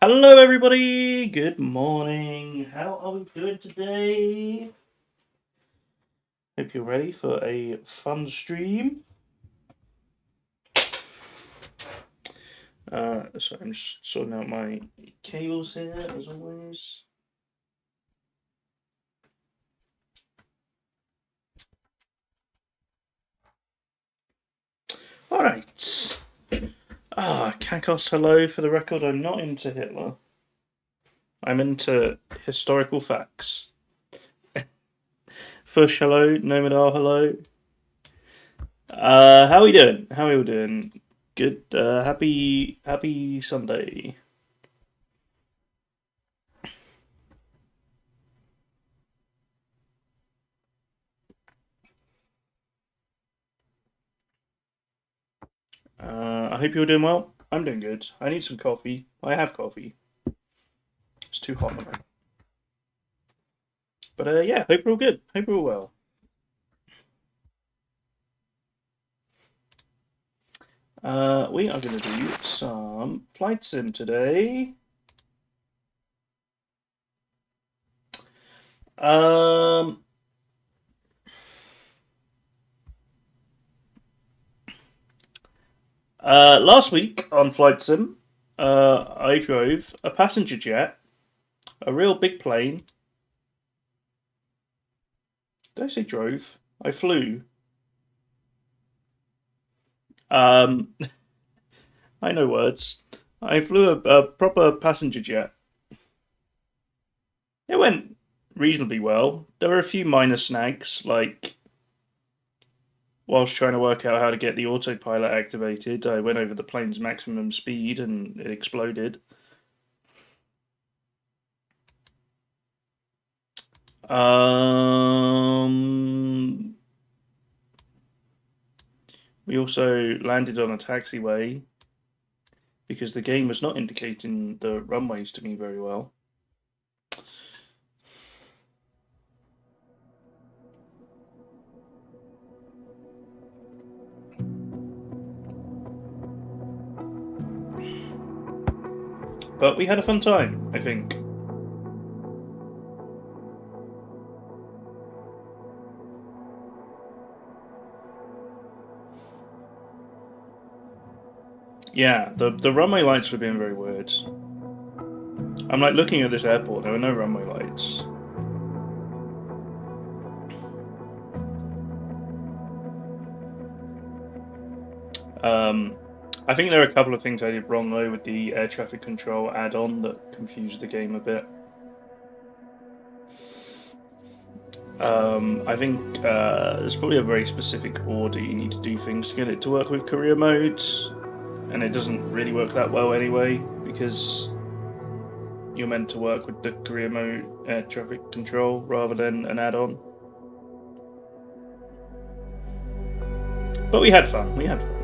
Hello, everybody. Good morning. How are we doing today? Hope you're ready for a fun stream. So I'm just sorting out my cables here, as always. All right. Kakos, hello. For the record, I'm not into Hitler. I'm into historical facts. Fush, hello. Nomadar, hello. How are we doing? How are we all doing? Good. Happy Sunday. I hope you're doing well. I'm doing good. I need some coffee. I have coffee. It's too hot now. But yeah, hope we're all good. Hope we're all well. We are going to do some flight sim today. Um, Last week on flight sim, I drove a passenger jet, a real big plane. Did I say drove? I flew. Um, I know words. I flew a proper passenger jet. It went reasonably well. There were a few minor snags, like whilst trying to work out how to get the autopilot activated, I went over the plane's maximum speed and it exploded. We also landed on a taxiway because the game was not indicating the runways to me very well. But we had a fun time, I think. Yeah, the runway lights were being very weird. I'm like looking at this airport, there were no runway lights. I think there are a couple of things I did wrong though with the air traffic control add-on that confused the game a bit. I think there's probably a very specific order you need to do things to get it to work with career modes, and it doesn't really work that well anyway because you're meant to work with the career mode air traffic control rather than an add-on. But we had fun. We had fun.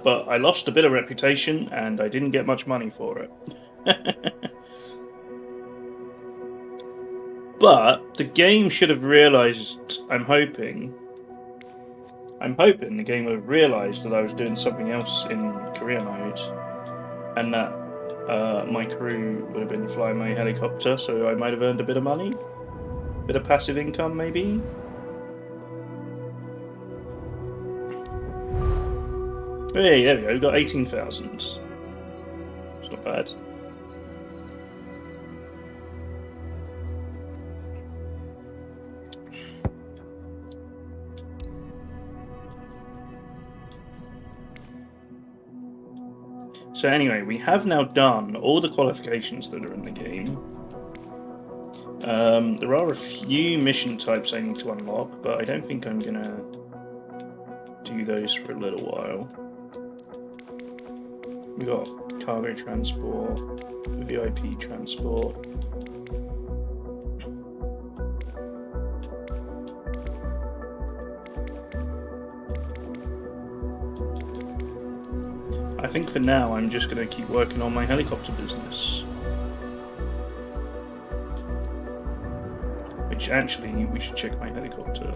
But I lost a bit of reputation and I didn't get much money for it. But the game should have realised, I'm hoping the game would have realised that I was doing something else in career mode and that my crew would have been flying my helicopter, so I might have earned a bit of money. Bit of passive income, maybe? Hey, there we go, we've got 18,000. It's not bad. So anyway, we have now done all the qualifications that are in the game. There are a few mission types I need to unlock, but I don't think I'm gonna do those for a little while. We got cargo transport, VIP transport. I think for now I'm just going to keep working on my helicopter business. which actually we should check my helicopter.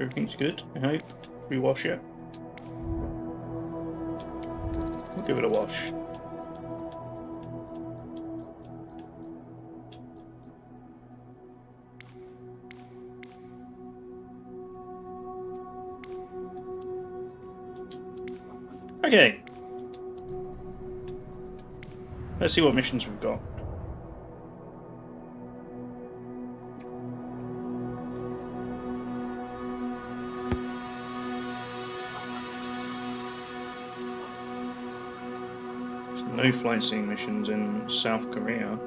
Everything's good, I hope. We wash it. We'll give it a wash. Okay. Let's see what missions we've got. No flight seeing missions in South Korea.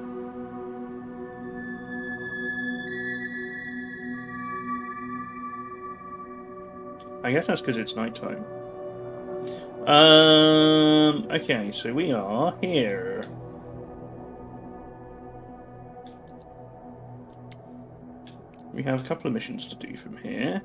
I guess that's because it's nighttime. Okay, so we are here. We have a couple of missions to do from here.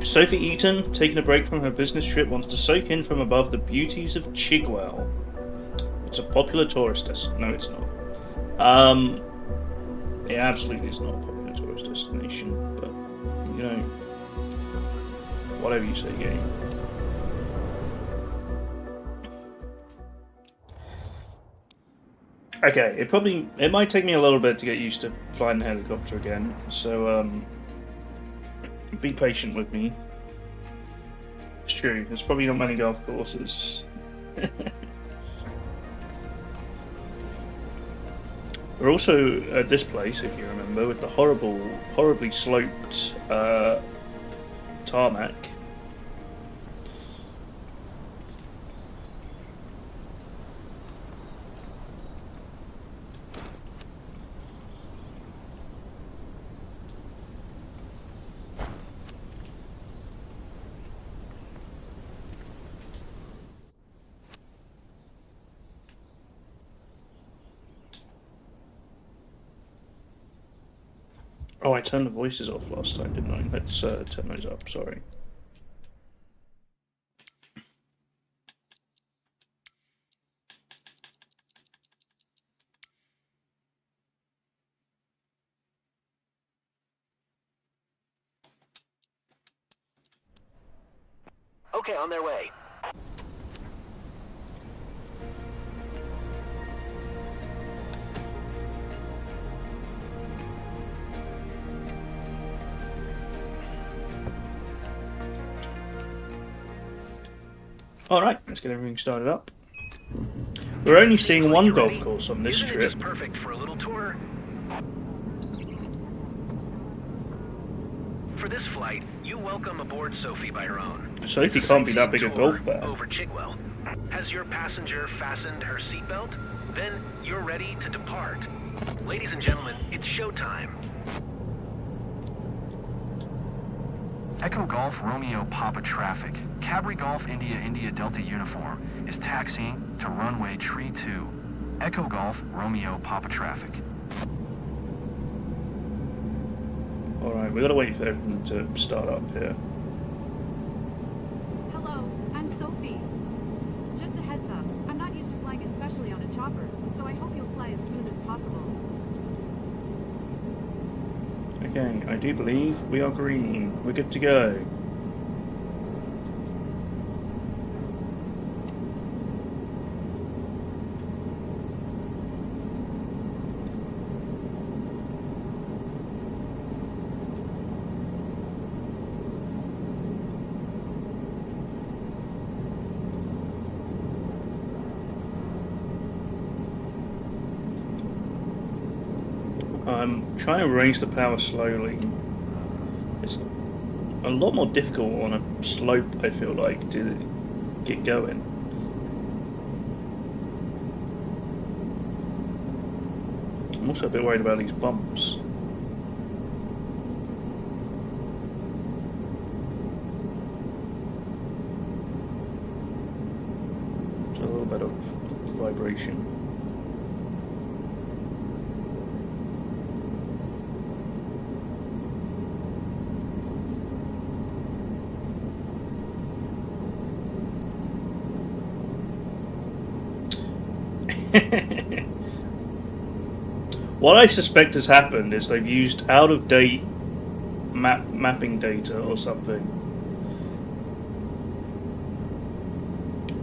Sophie Eaton, taking a break from her business trip, wants to soak in from above the beauties of Chigwell. It's a popular tourist destination. No, it's not. It absolutely is not a popular tourist destination, but, you know, whatever you say, game. Okay, it might take me a little bit to get used to flying the helicopter again, so, be patient with me. It's true, there's probably not many golf courses. We're also at this place, if you remember, with the horribly sloped tarmac. Oh, I turned the voices off last time, didn't I? Let's turn those up, sorry. Okay, on their way. Alright, let's get everything started up. We're only seeing one golf course on this Isn't it trip. just perfect for a little tour? For this flight, you welcome aboard Sophie by her own. Sophie It's a can't be that big a sightseeing golf tour bear. over Chigwell. Has your passenger fastened her seatbelt? Then you're ready to depart. Ladies and gentlemen, it's showtime. Echo Golf Romeo Papa traffic. Cabri Golf India Delta uniform is taxiing to runway tree 2. Echo Golf Romeo Papa traffic. Alright, we gotta wait for everything to start up here. Hello, I'm Sophie. Just a heads up, I'm not used to flying especially on a chopper, so I hope you'll fly as smooth as possible. Okay, I do believe we are green. We're good to go. I'm trying to raise the power slowly. It's a lot more difficult on a slope, I feel like, to get going. I'm also a bit worried about these bumps. There's a little bit of vibration. What I suspect has happened is they've used out-of-date mapping data or something.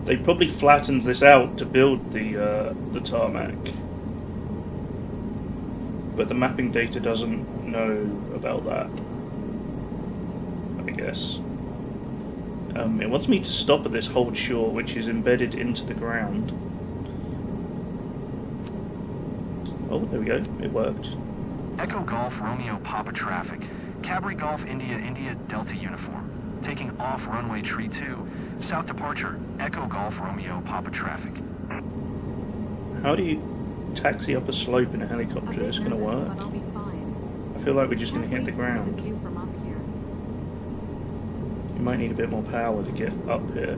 They probably flattened this out to build the tarmac, but the mapping data doesn't know about that, I guess. It wants me to stop at this hold short, which is embedded into the ground. Oh, there we go. It worked. Echo Golf Romeo Papa traffic. Cabri Golf India India Delta uniform. Taking off runway tree 2. South departure. Echo Golf Romeo Papa traffic. How do you taxi up a slope in a helicopter? It's going to work. But I'll be fine. I feel like we're just going to hit Can't the wait to see ground. view from up here. You might need a bit more power to get up here.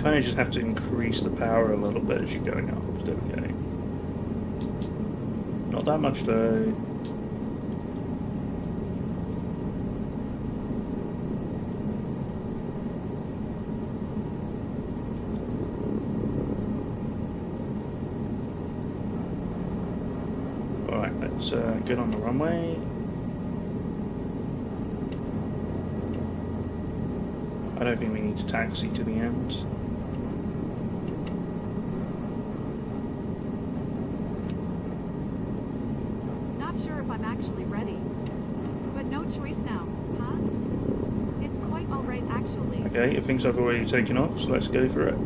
Kind of just have to increase the power a little bit as you're going up. There we go. Not that much though. Alright, let's get on the runway. I don't think we need to taxi to the end. Not sure if I'm actually ready. But no choice now, huh? It's quite alright actually. Okay, it thinks I've already taken off, so let's go for it.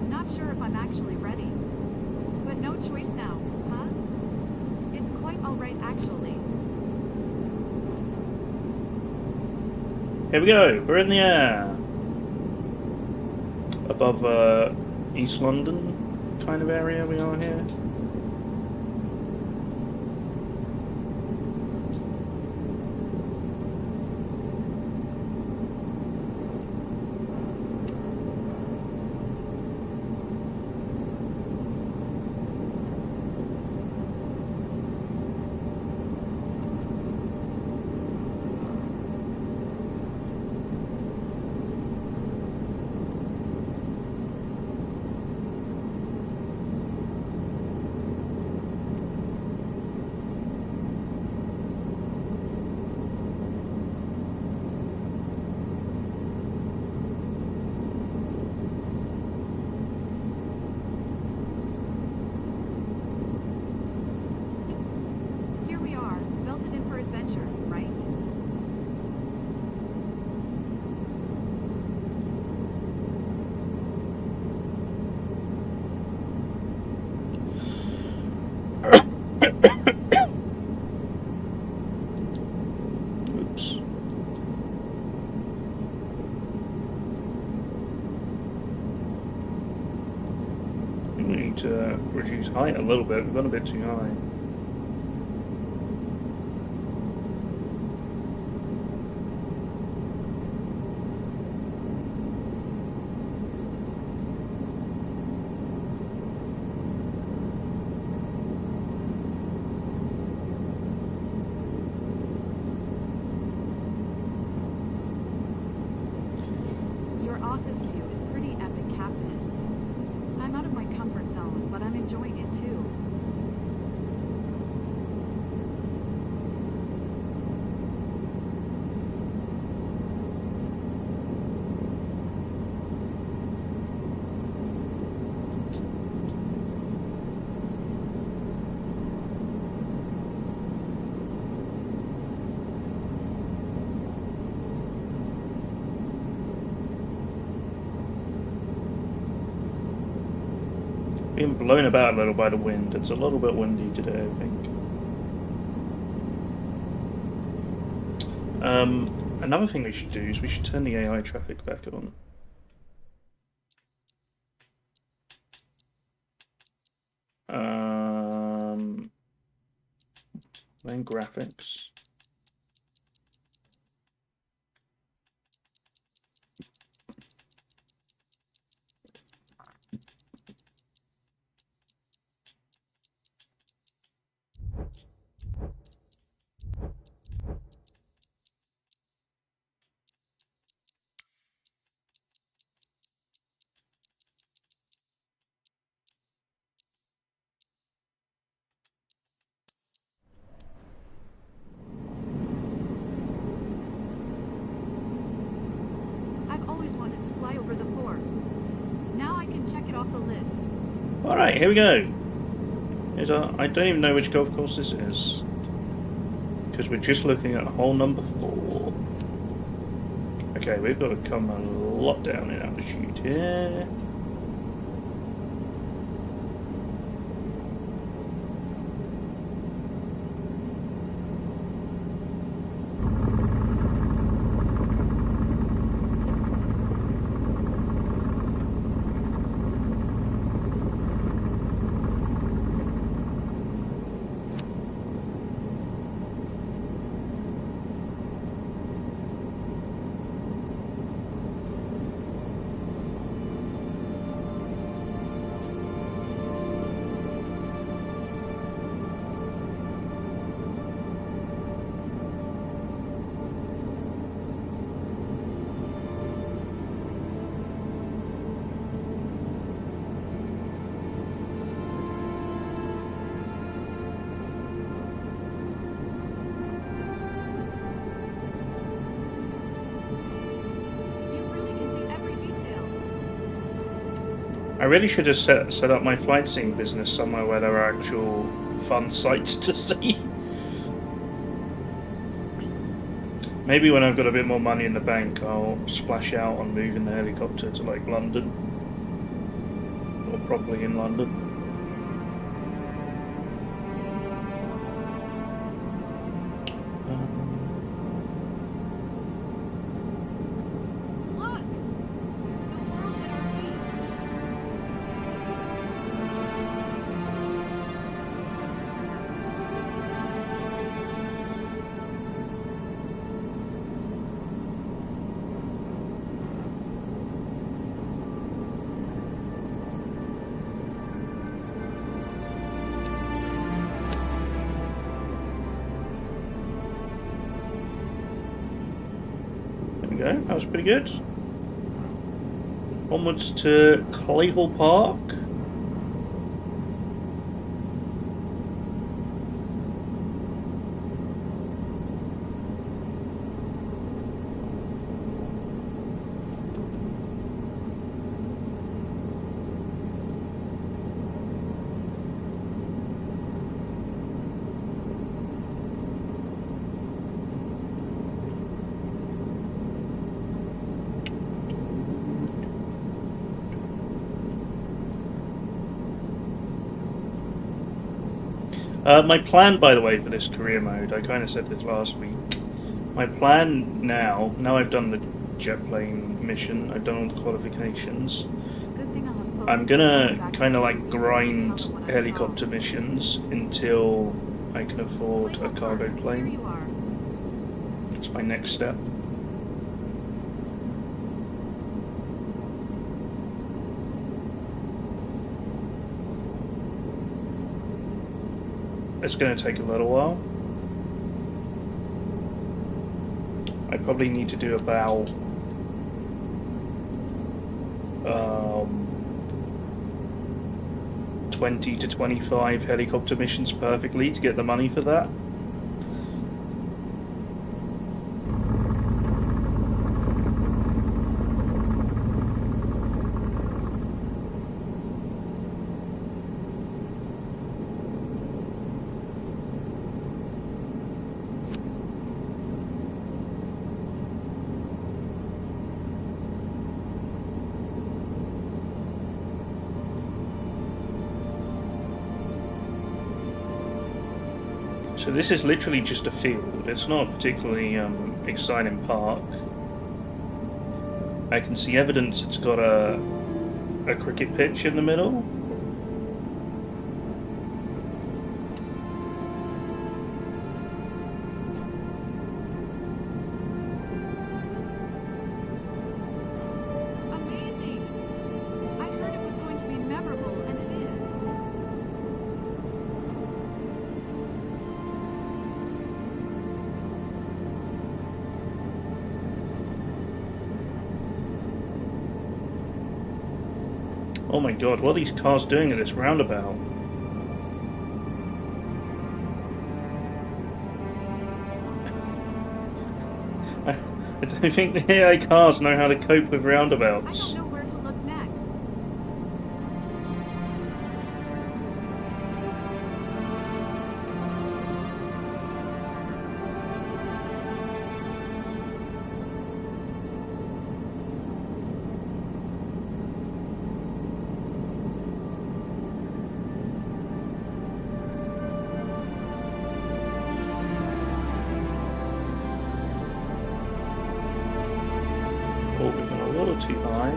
Not sure if I'm actually ready. But no choice now, huh? It's quite alright actually. Here we go, we're in the air. Above East London kind of area we are here. Here we are, belted in for adventure, right? Oops. We need to reduce height a little bit, we've gone a bit too high. Your office view is pretty epic, Captain. I'm out of my comfort zone, but I'm enjoying it too. Being blown about a little by the wind. It's a little bit windy today, I think. Another thing we should do is we should turn the AI traffic back on. Then graphics. I've always wanted to fly over the fort. Now I can check it off the list. Alright, here we go. I don't even know which golf course this is. Because we're just looking at hole number 4. Okay, we've got to come a lot down in altitude here. You really can see every detail. I really should have set up my flight sim business somewhere where there are actual fun sights to see. Maybe when I've got a bit more money in the bank, I'll splash out on moving the helicopter to like London. Or probably in London. Look! The world's at our feet. There we go, that was pretty good. Onwards to Clayhall Park. My plan, by the way, for this career mode, I kind of said this last week. My plan now I've done the jet plane mission, I've done all the qualifications. Good thing I'll have photos I'm of gonna you back kind of then. like grind Tell them what I helicopter saw. missions until I can afford a Clayhall cargo Park, Here plane. you are. It's my next step. It's going to take a little while. I probably need to do about 20 to 25 helicopter missions perfectly to get the money for that. So this is literally just a field. It's not a particularly exciting park. I can see evidence it's got a cricket pitch in the middle. Amazing! I heard it was going to be memorable, and it is. Oh my god, what are these cars doing at this roundabout? I don't think the AI cars know how to cope with I roundabouts. don't know where to look next. Oh, we've gone a little too high.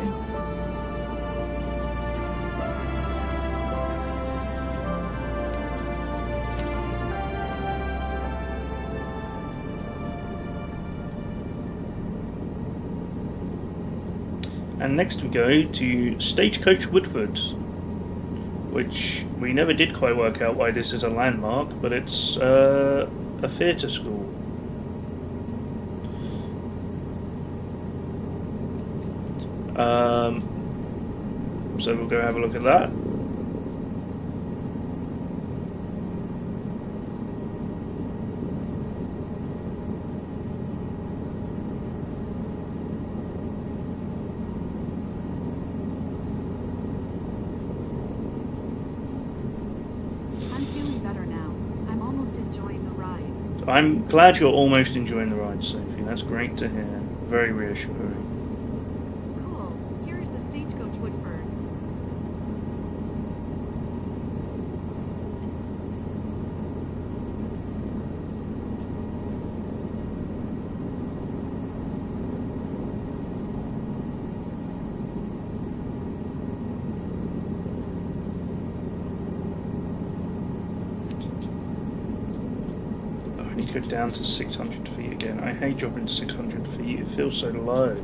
And next we go to Stagecoach Woodford, which we never did quite work out why this is a landmark, but it's a theatre school. So we'll go have a look at that. I'm feeling better now. I'm almost enjoying the ride. I'm glad you're almost enjoying the ride, Sophie. That's great to hear. Very reassuring. Cool. Here is the Stagecoach Woodford. Oh, I need to go down to 600 feet again. I hate dropping to 600 feet. It feels so low.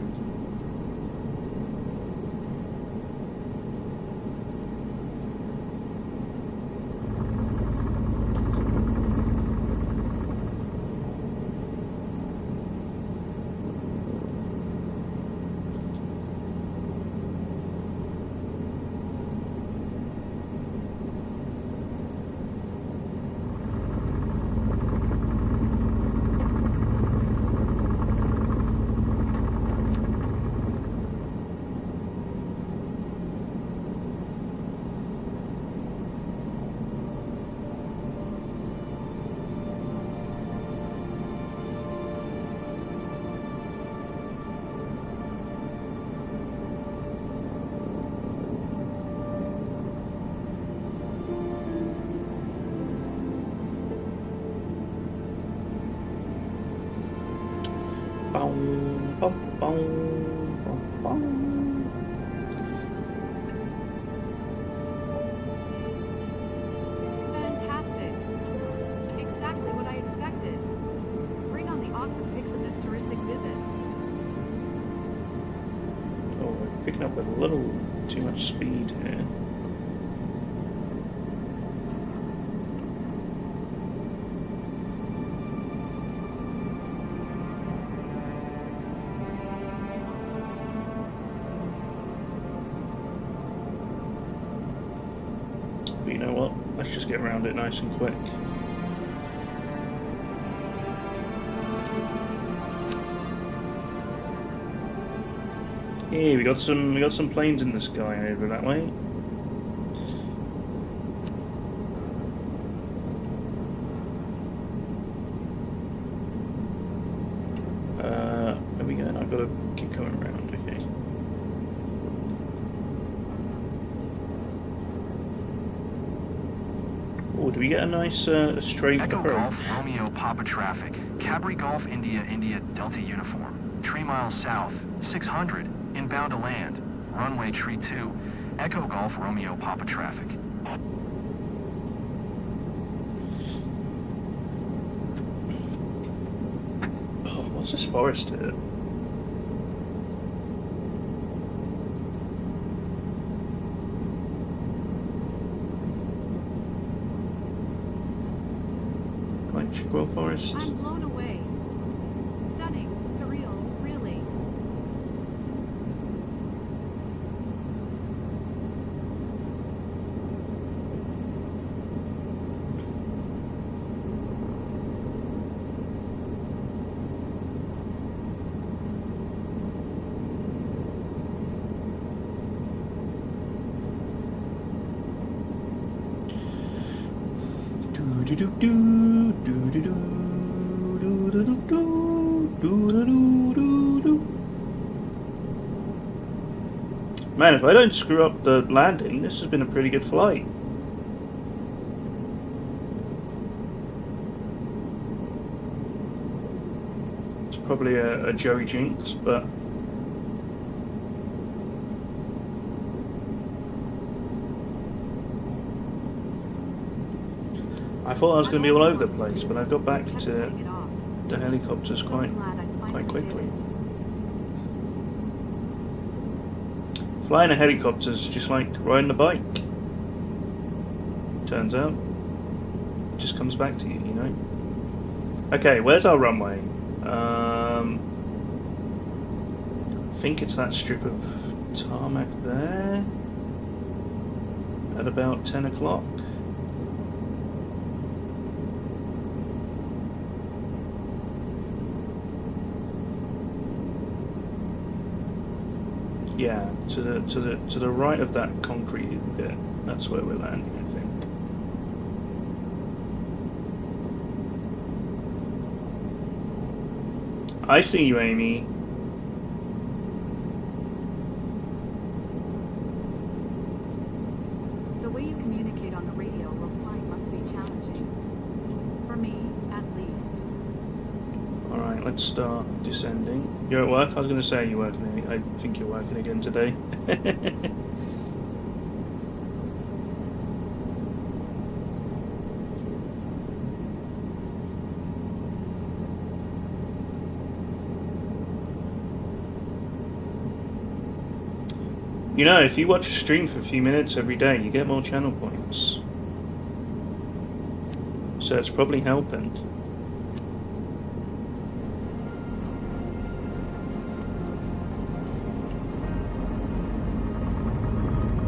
Boom, bum, bum, bum, bum. Fantastic. Exactly what I expected. Bring on the awesome pics of this touristic visit. Oh, we're picking up a little too much speed here. But you know what? Let's just get around it nice and quick. Yeah, we got some planes in the sky over that way. Where we going? I've got to keep coming around, okay. Do we get a nice straight Echo approach? Golf Romeo Papa traffic. Cabri Golf India India Delta uniform. 3 miles south. 600. Inbound to land. Runway tree 2. Echo Golf Romeo Papa traffic. Oh, what's this forest here? Like Chigwell Forest? I'm blown away. Stunning, surreal, really. Man, if I don't screw up the landing, this has been a pretty good flight. It's probably a Joey Jinx, but I thought I was going to be all over the place, but I got back to the helicopters quite quickly. Flying a helicopter is just like riding a bike. Turns out, it just comes back to you, you know. Okay, where's our runway? I think it's that strip of tarmac there. At about 10 o'clock. Yeah, to the right of that concrete bit. That's where we're landing, I think. I see you, Amy. The way you communicate on the radio while flying must be challenging. For me, at least. Alright, let's start descending. You're at work? I was going to say you're working. I think you're working again today. You know, if you watch a stream for a few minutes every day, you get more channel points. So it's probably helping.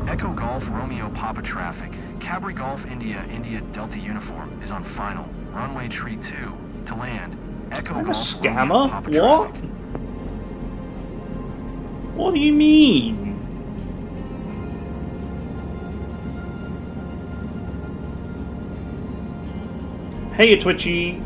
Echo Golf Romeo Papa traffic. Cabri Golf India India Delta uniform is on final. Runway tree 2. To land. Echo I'm a Golf scammer? Romeo Papa What? traffic. What do you mean? Hey, Twitchy.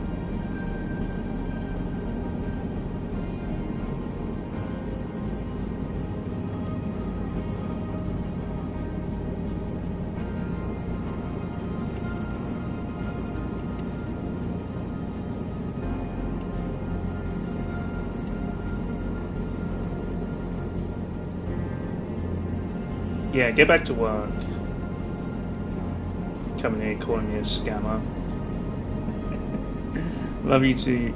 Yeah, get back to work. Coming here calling me a scammer. Love you too.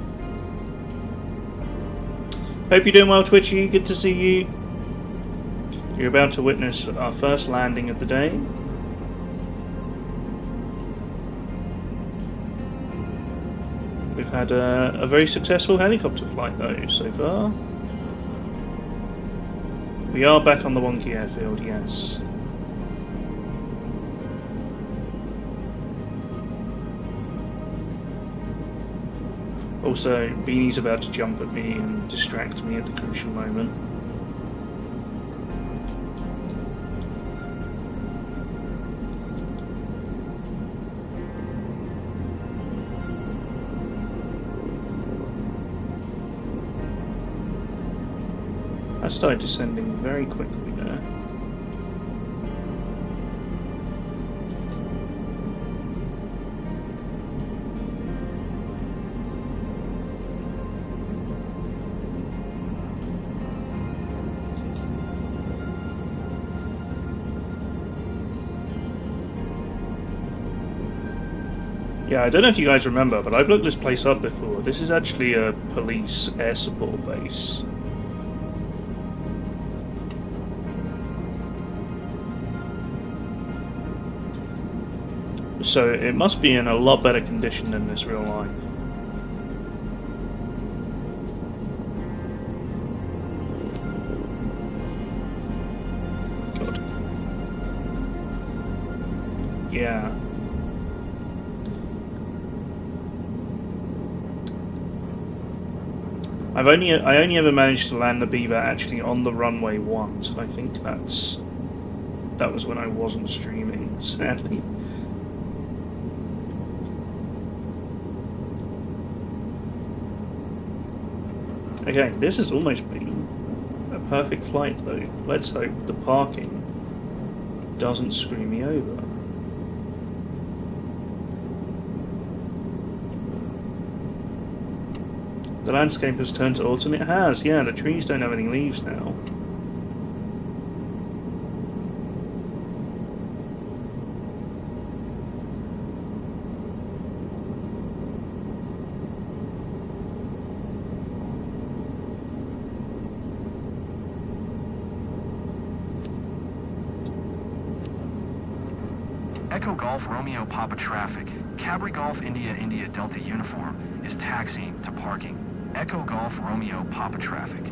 Hope you're doing well, Twitchy. Good to see you. You're about to witness our first landing of the day. We've had a very successful helicopter flight though, so far. We are back on the wonky airfield, yes. Also, Beanie's about to jump at me and distract me at the crucial moment. I started descending very quickly there. Yeah, I don't know if you guys remember, but I've looked this place up before. This is actually a police air support base. So it must be in a lot better condition than this real life. God. Yeah. I only ever managed to land the Beaver actually on the runway once, and I think that was when I wasn't streaming, sadly. Okay, this has almost been a perfect flight though. Let's hope the parking doesn't screw me over. The landscape has turned to autumn. It has, yeah, the trees don't have any leaves now. Echo Golf Romeo Papa traffic. Cabri Golf India India Delta uniform is taxiing to parking. Echo Golf Romeo Papa traffic.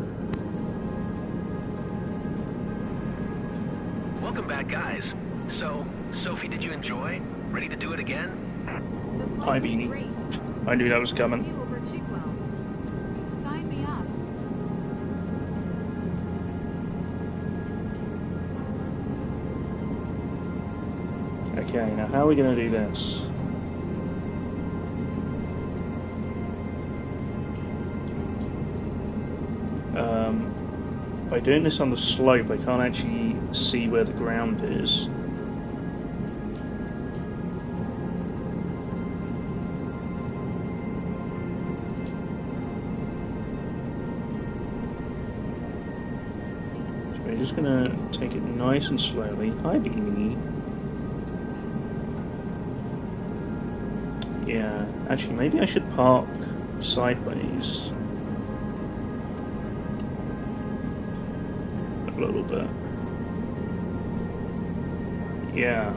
Welcome back, guys. So, Sophie, did you enjoy? Ready to do it again? The Hi, flight was Beanie. great. I knew that was coming. You over Chigwell. Sign me up. Okay, now how are we going to do this? By doing this on the slope, I can't actually see where the ground is. So we're just going to take it nice and slowly. Hi, Beanie. Yeah, actually, maybe I should park sideways a little bit. Yeah.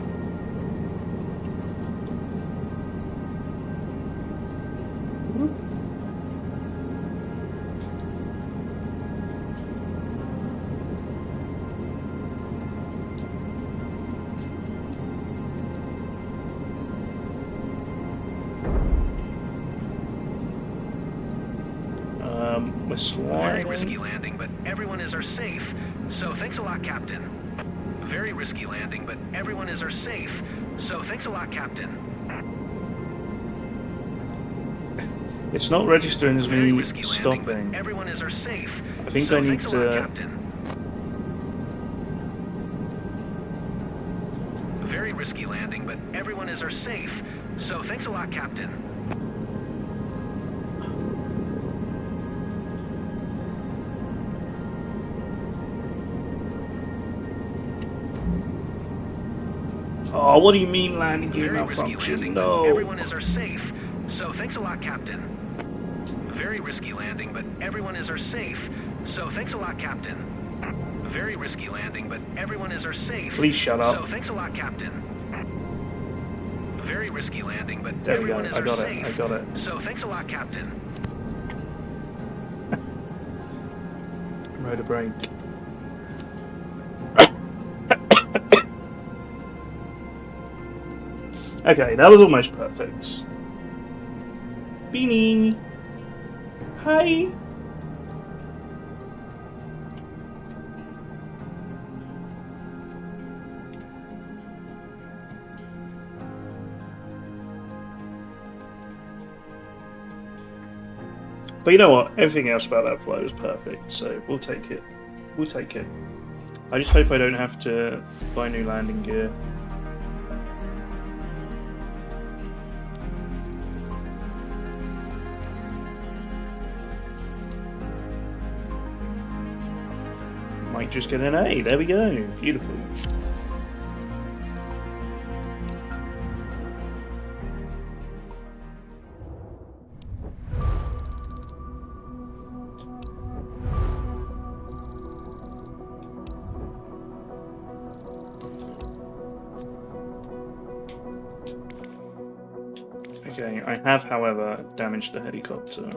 We're Very risky sliding. landing, but everyone is safe. So thanks a lot, Captain. Very risky landing, but everyone is safe. So thanks a lot, Captain. It's not registering as Very me risky landing, but stopping. everyone is safe. I think so I need thanks a lot, to. Captain. Very risky landing, but everyone is safe. So thanks a lot, Captain. Oh, what do you mean landing gear Very risky malfunction? landing, No. but everyone is safe. So thanks a lot, Captain. Very risky landing, but everyone is safe. So thanks a lot, Captain. Very risky landing, but everyone is safe. Please shut up. So thanks a lot, Captain. Very risky landing, but There we go. everyone is I got safe. it. I got it. So thanks a lot, Captain. Rotor brake. Okay, that was almost perfect. Beanie! Hi! But you know what? Everything else about that flight was perfect, so we'll take it. We'll take it. I just hope I don't have to buy new landing gear. Might just get an A. There we go. Beautiful. Okay, I have, however, damaged the helicopter.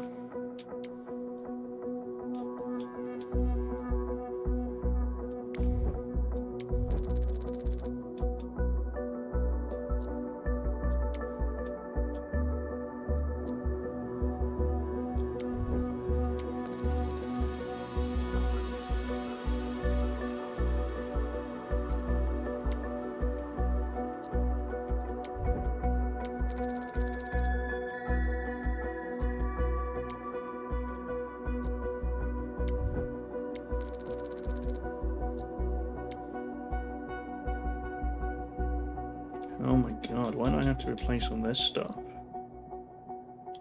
Oh my god, why do I have to replace all this stuff?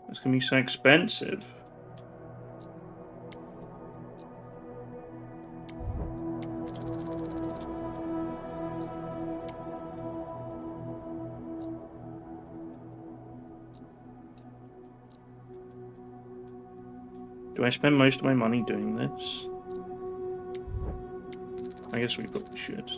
It's gonna be so expensive. Do I spend most of my money doing this? I guess we probably should.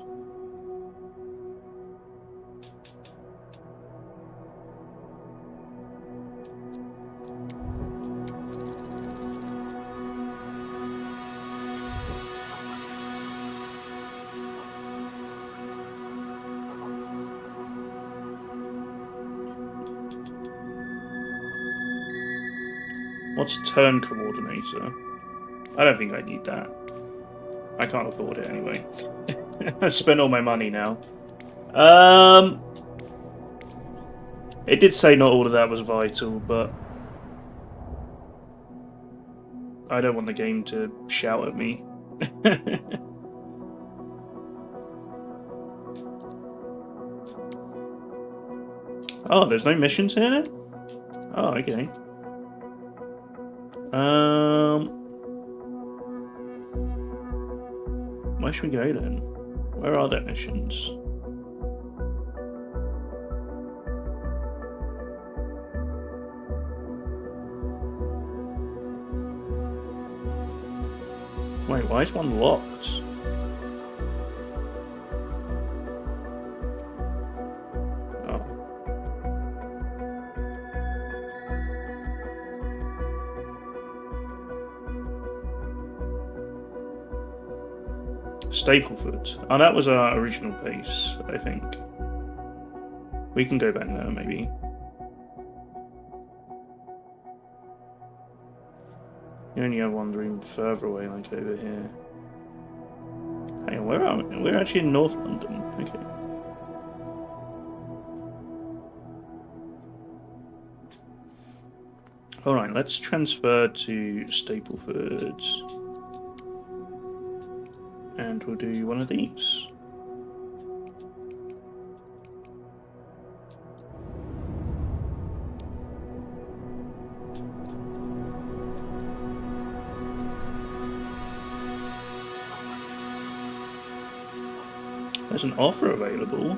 What's turn coordinator? I don't think I need that. I can't afford it anyway. I've spent all my money now. It did say not all of that was vital, but I don't want the game to shout at me. Oh, there's no missions here? Oh, okay. Where should we go then? Where are there missions? Wait, why is one locked? Oh. Stapleford. Oh, that was our original base, I think. We can go back there, maybe. You only have one room further away, like over here. Hang on, where are we? We're actually in North London. Okay. Alright, let's transfer to Stapleford. And we'll do one of these. There's an offer available.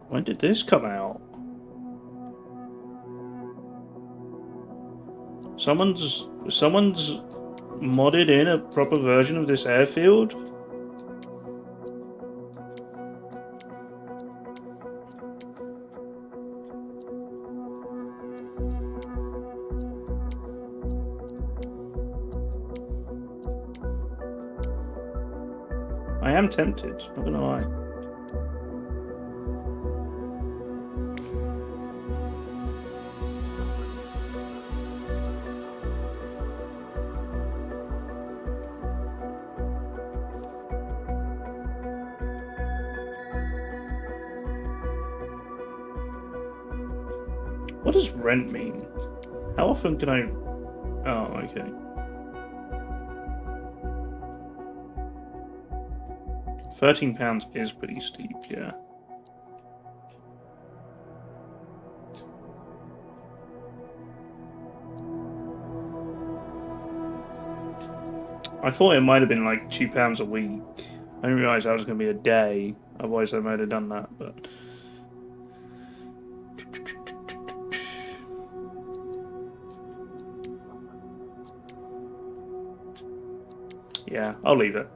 When did this come out? Someone's modded in a proper version of this airfield? I am tempted, not gonna lie. What does rent mean? How often can I... Oh, okay. £13 is pretty steep, yeah. I thought it might have been like £2 a week, I didn't realise that was going to be a day. Otherwise, I might have done that. But yeah, I'll leave it.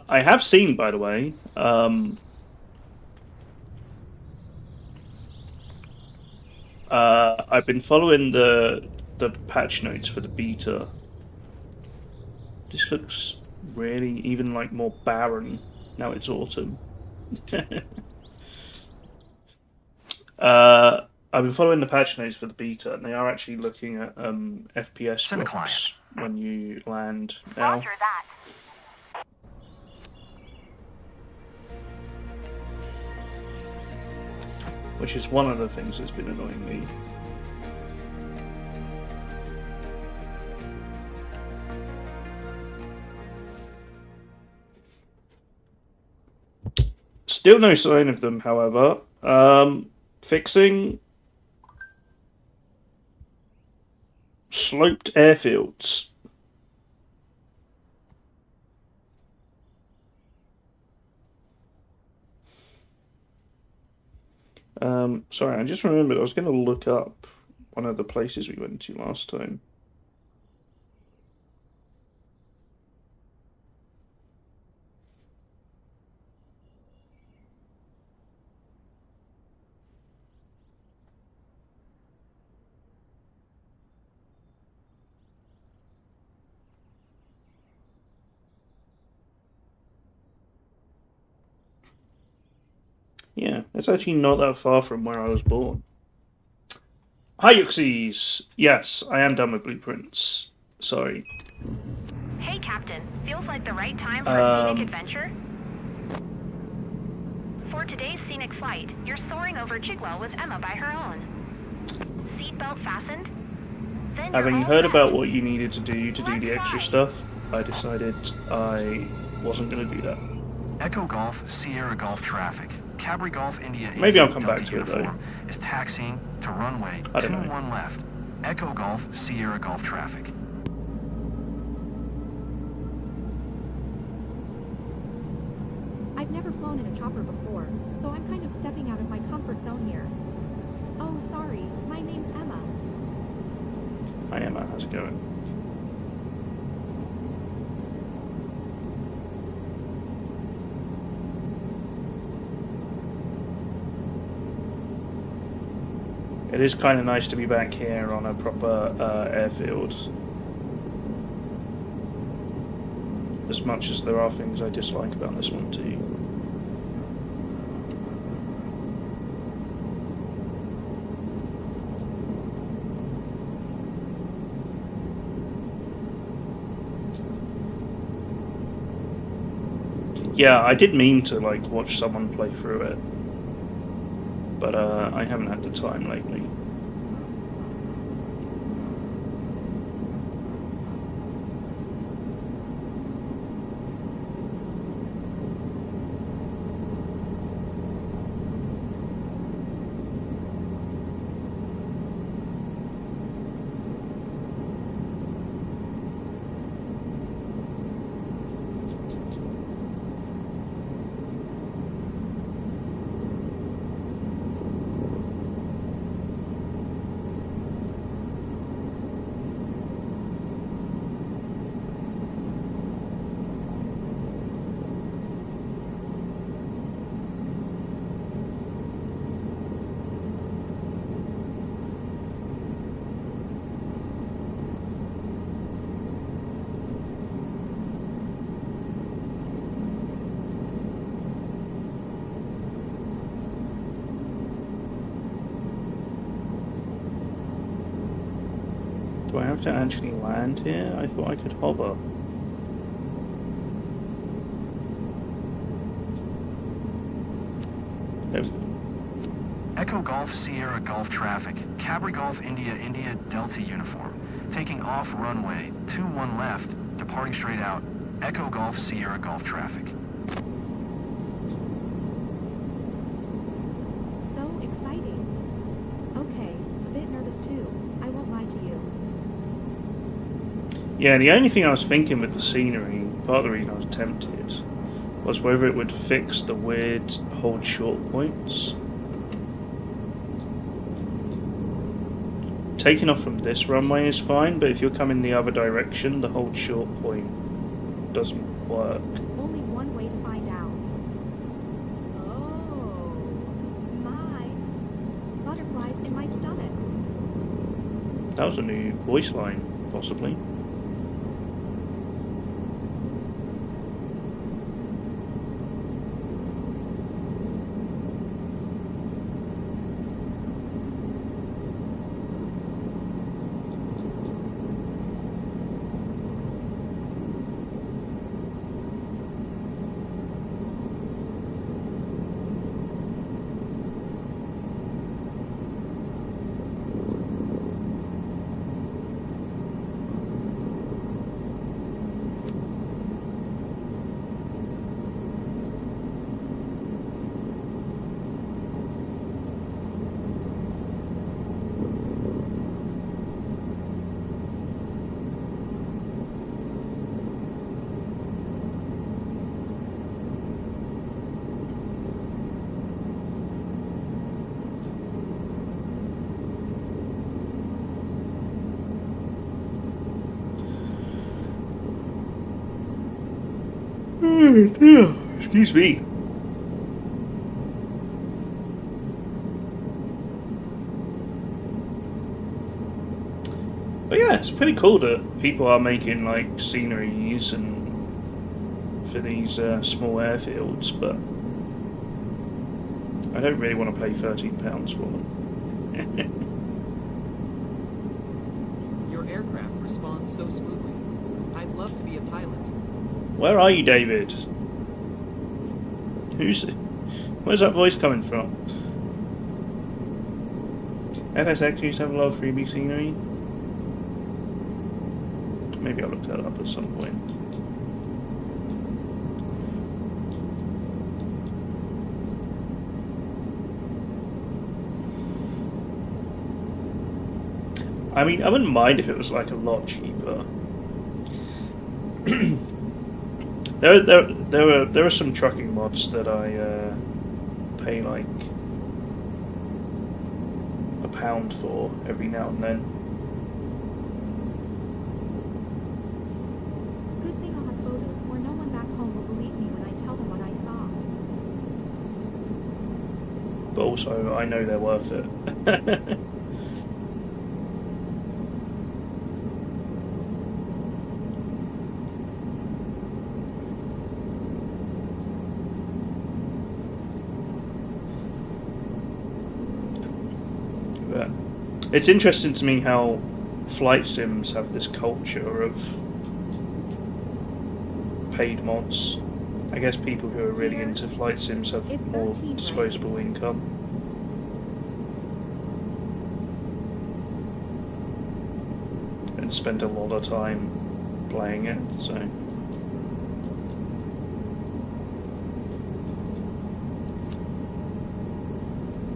I have seen, by the way, I've been following the patch notes for the beta. This looks really even like more barren now it's autumn. I've been following the patch notes for the beta, and they are actually looking at FPS Send a drops when you land now. Roger that. Which is one of the things that's been annoying me. Still no sign of them, however. Fixing sloped airfields. Sorry, I just remembered I was going to look up one of the places we went to last time. Yeah, it's actually not that far from where I was born. Hi, Yuxies! Yes, I am done with blueprints. Sorry. Hey, Captain. Feels like the right time for a scenic adventure? For today's scenic flight, you're soaring over Chigwell with Emma by her own. Seatbelt fastened? Then you're Having all heard set. about what you needed to do the extra Let's stuff, I decided I wasn't going to do that. Echo Golf, Sierra Golf traffic. Cabri Golf, India. Maybe I'll India, come back Delta to it, though. Uniform is taxiing to runway I don't know. 21 left. Echo Golf, Sierra Golf traffic. I've never flown in a chopper before, so I'm kind of stepping out of my comfort zone here. Oh, sorry, my name's Emma. Hi, Emma. How's it going? It is kind of nice to be back here on a proper airfield. As much as there are things I dislike about this one too. Yeah, I did mean to like watch someone play through it, but I haven't had the time lately. Do I have to actually land here? I thought I could hover. There we go. Echo Golf Sierra Golf traffic. Cabri Golf India India Delta uniform. Taking off runway 21 left, departing straight out. Echo Golf Sierra Golf traffic. So exciting. Okay, a bit nervous too. I won't lie to you. Yeah, the only thing I was thinking with the scenery, part of the reason I was tempted, was whether it would fix the weird hold short points. Taking off from this runway is fine, but if you're coming the other direction, the hold short point doesn't work. Only one way to find out. Oh, my. Butterflies in my stomach. That was a new voice line, possibly. Excuse me. But yeah, it's pretty cool that people are making like sceneries and for these small airfields, but I don't really want to pay £13 for them. Your aircraft responds so smoothly. I'd love to be a pilot. Where are you, David? Where's that voice coming from? FSX used to have a lot of freebie scenery. Maybe I'll look that up at some point. I mean, I wouldn't mind if it was like a lot cheaper. There are some trucking mods that I pay like £1 for every now and then. Good thing I'll have photos, or no one back home will believe me when I tell them what I saw. But also, I know they're worth it. It's interesting to me how flight sims have this culture of paid mods. I guess people who are really into flight sims have It's more 13, right? disposable income. And spend a lot of time playing it, so...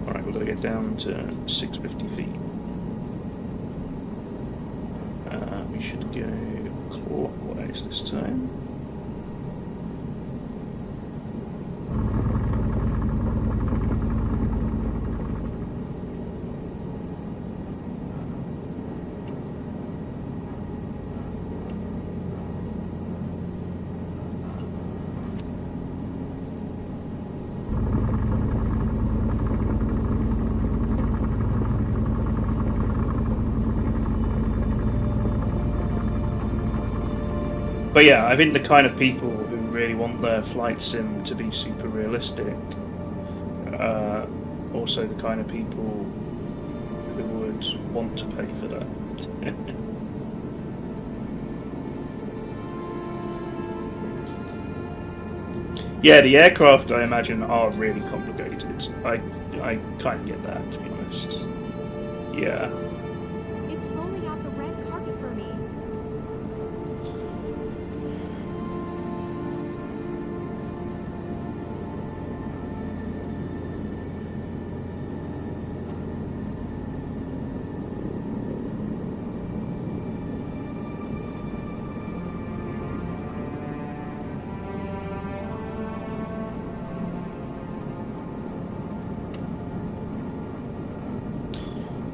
Alright, we're going to get down to 650 feet. We should go clockwise this time. But yeah, I think the kind of people who really want their flight sim to be super realistic, also the kind of people who would want to pay for that. Yeah, the aircraft I imagine are really complicated. I kind of get that, to be honest. Yeah. It's rolling out the red carpet for me.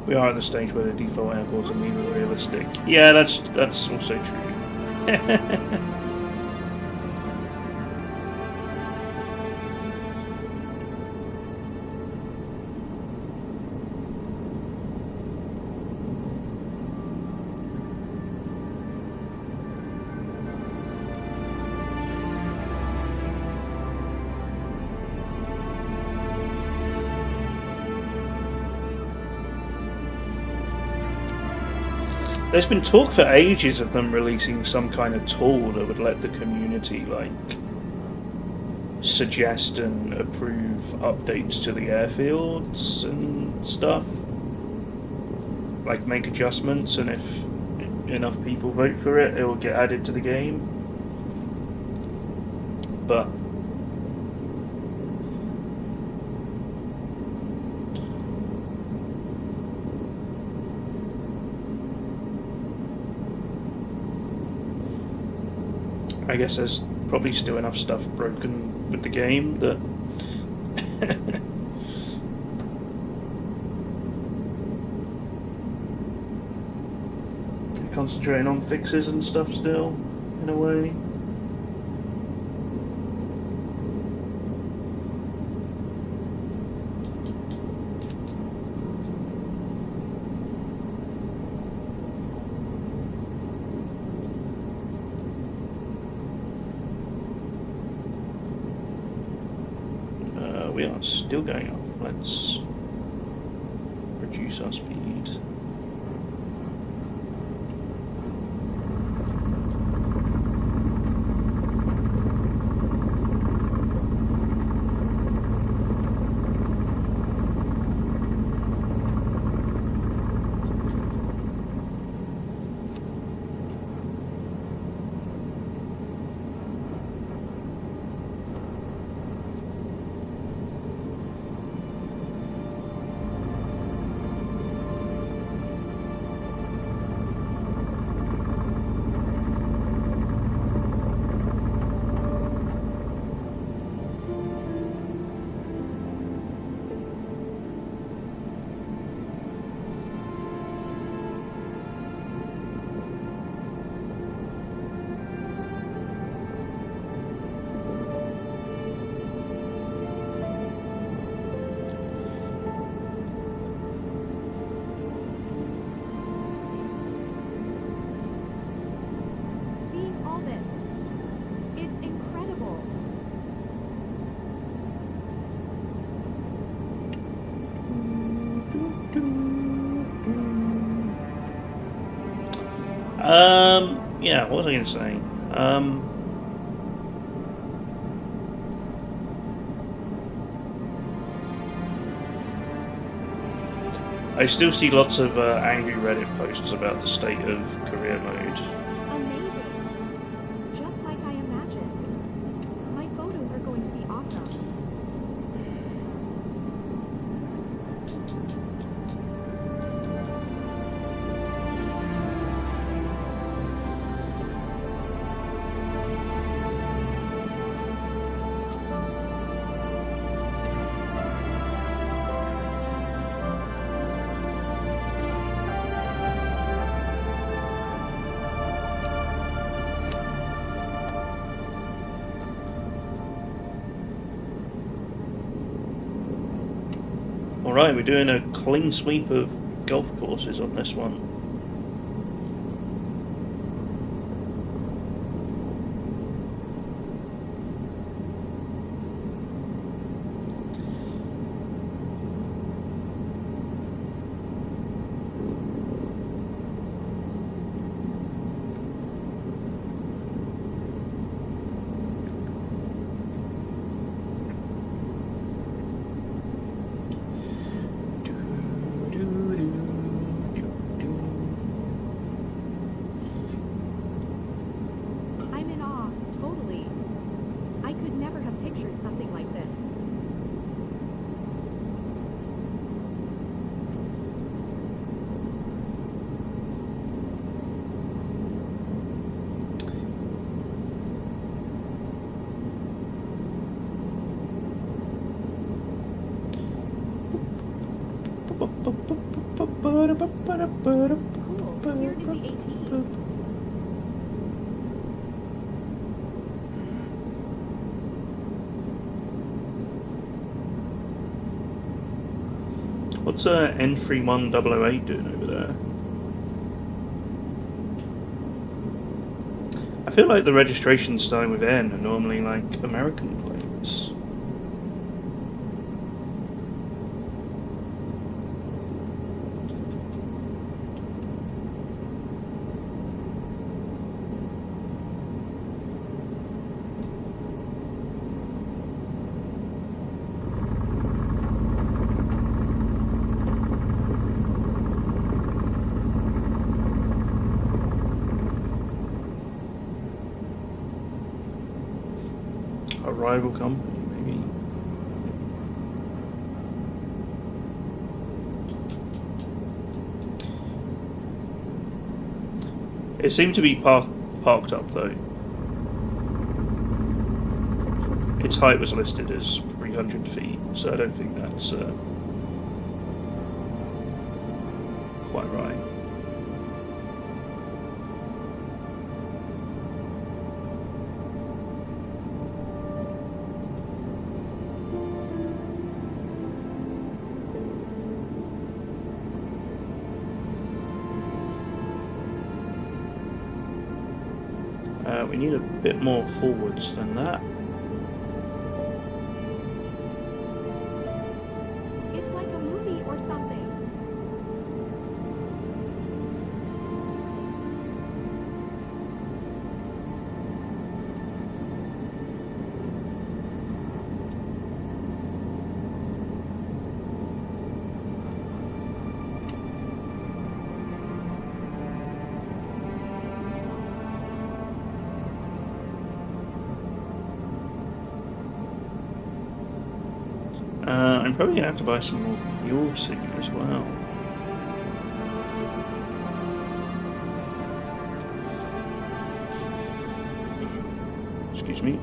We are at the stage where the default airports are neither realistic. Yeah, that's also true. There's been talk for ages of them releasing some kind of tool that would let the community, like, suggest and approve updates to the airfields and stuff. Like, make adjustments, and if enough people vote for it, it will get added to the game. But I guess there's probably still enough stuff broken with the game that concentrating on fixes and stuff still, in a way. We are still going up. Let's reduce our speed. Seeing all this, it's incredible. Yeah, what was I going to say? I still see lots of angry Reddit posts about the state of career mode. Amazing. Just like I imagined. My photos are going to be awesome. Alright, we're doing a clean sweep of golf courses on this one. something like this. Cool. Here is the AT. What's N31008 doing over there? I feel like the registrations starting with N are normally like American plates. A rival company, maybe. It seemed to be parked up though. Its height was listed as 300 feet, so I don't think that's quite right. We need a bit more forwards than that. It's like a movie or something. I'm probably gonna have to buy some more fuel soon as well. Excuse me.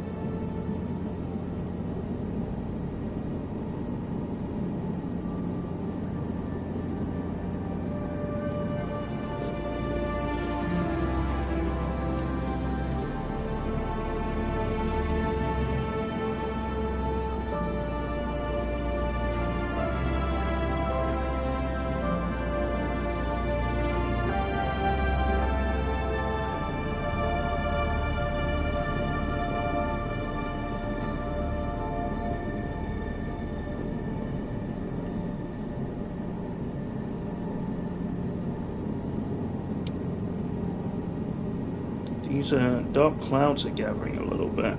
These dark clouds are gathering a little bit.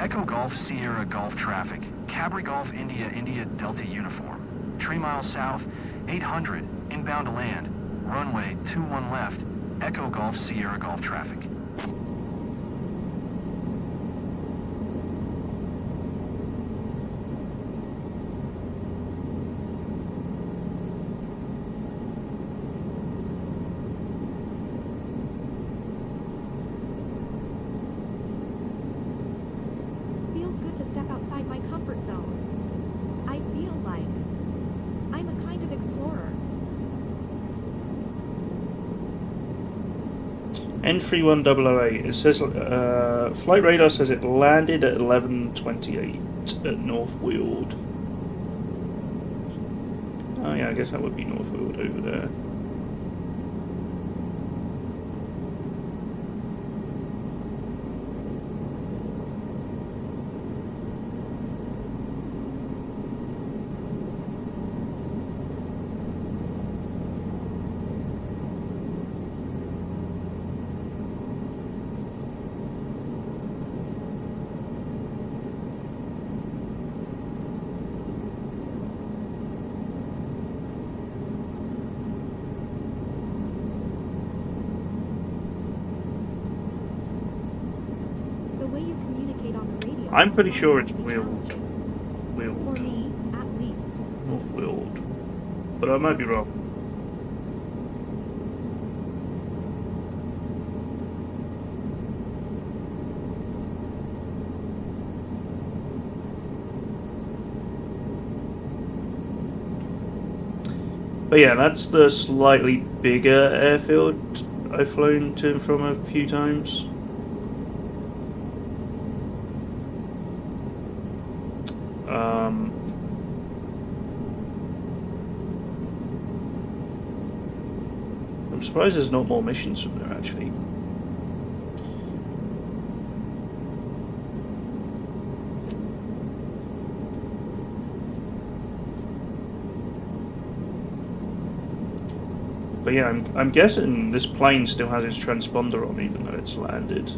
Echo Golf Sierra Golf traffic. Cabri Golf India India Delta uniform. 3 miles south, 800, inbound to land. Runway 21 left. Echo Golf Sierra Golf traffic. Feels good to step outside my comfort zone. I feel like I'm a kind of explorer. N31008. It says flight radar says it landed at 11:28 at North Weald. Oh yeah, I guess that would be North Weald over there. I'm pretty sure it's wheeled. For Wheeled. me, at least. Not wheeled. But I might be wrong. But yeah, that's the slightly bigger airfield I've flown to and from a few times. I'm surprised there's not more missions from there, actually. But yeah, I'm guessing this plane still has its transponder on, even though it's landed.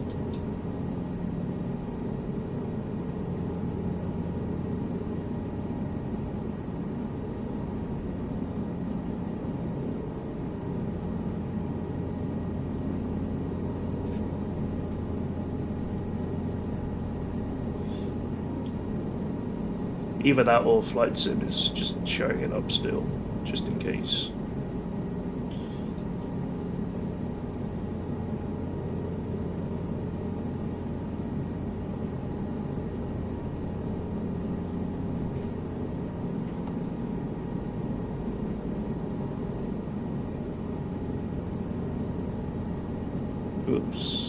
Either that or Flight Sim is just showing it up still, just in case. Oops.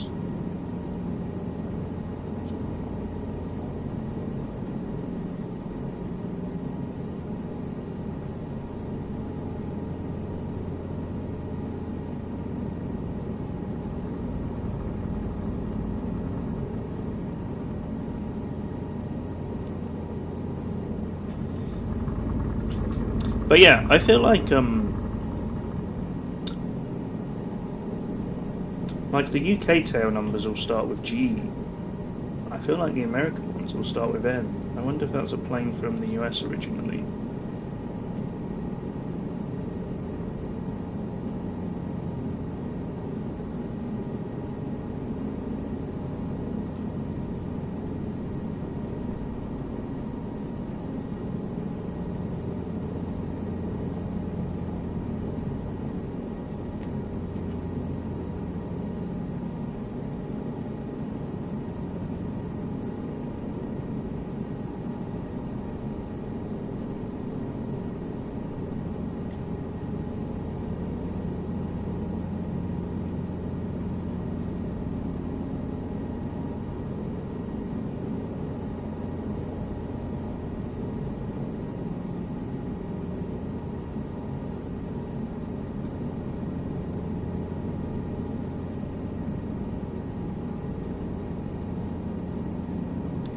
But yeah, I feel like the UK tail numbers will start with G. I feel like the American ones will start with N. I wonder if that was a plane from the US originally.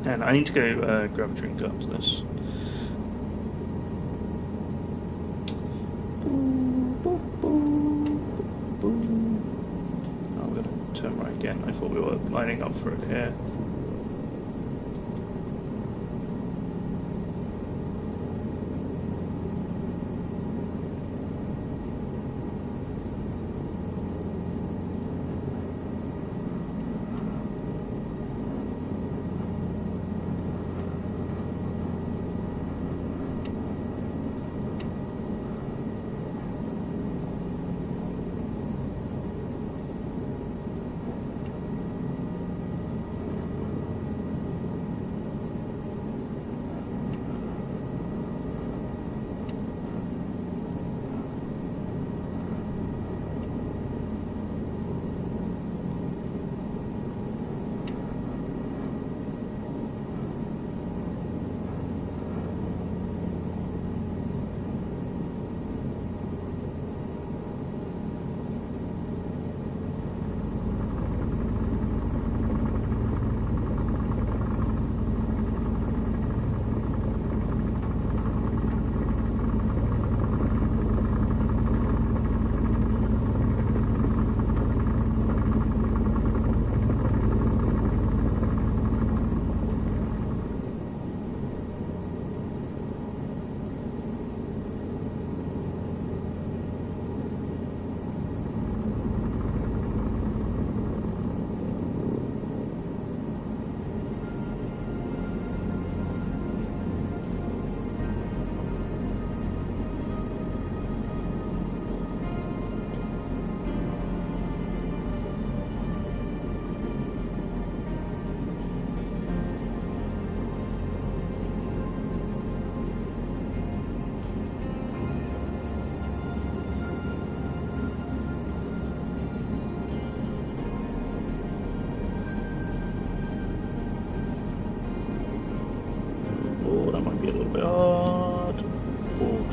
And I need to go grab a drink after this. Oh, I'm going to turn right again. I thought we were lining up for it here.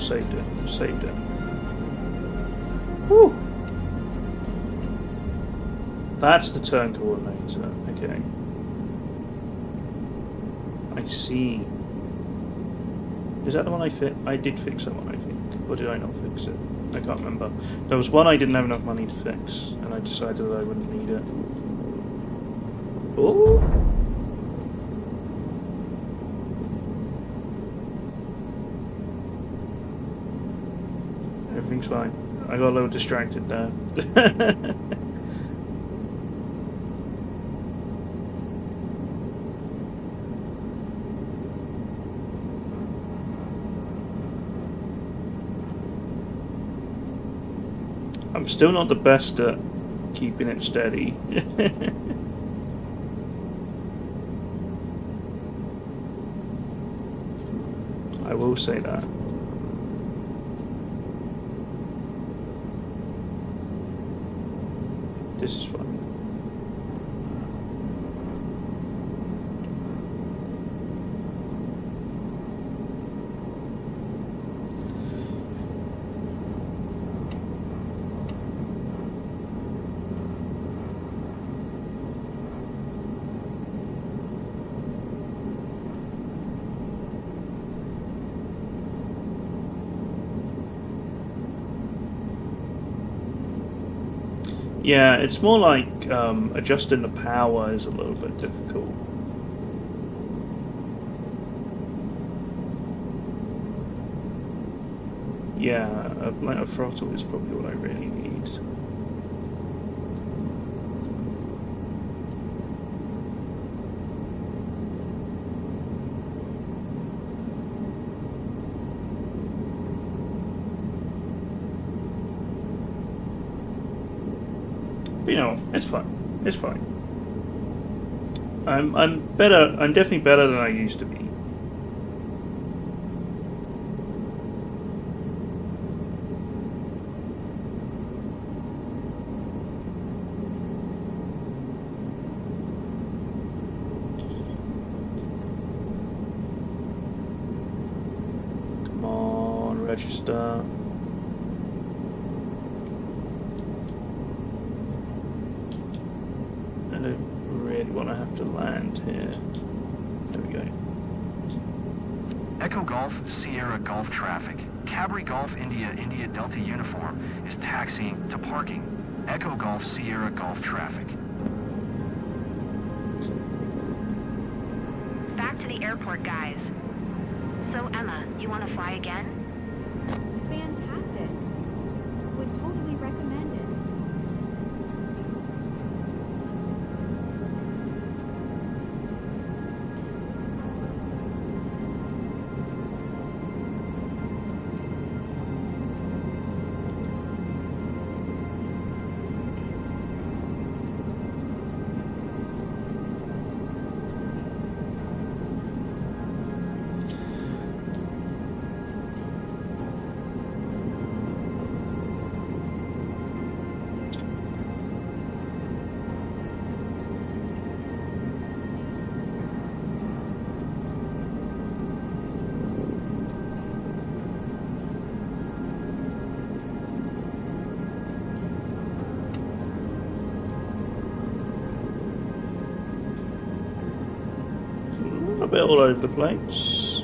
saved it. Saved it. Woo! That's the turn coordinator. Okay. I see. Is that the one I did fix that one, I think. Or did I not fix it? I can't remember. There was one I didn't have enough money to fix, and I decided that I wouldn't need it. Oh! Everything's fine. I got a little distracted there. I'm still not the best at keeping it steady. I will say that. This is fun. Yeah, it's more like adjusting the power is a little bit difficult. Yeah, a throttle is probably what I really need. But, you know, it's fine. It's fine. I'm better. I'm definitely better than I used to be. Come on, register. I don't really want to have to land here. There we go. Echo Golf, Sierra Golf traffic. Cabri Golf India, India Delta uniform is taxiing to parking. Echo Golf, Sierra Golf traffic. Back to the airport, guys. So, Emma, you want to fly again? Fantastic. Would totally recommend it. A bit all over the place.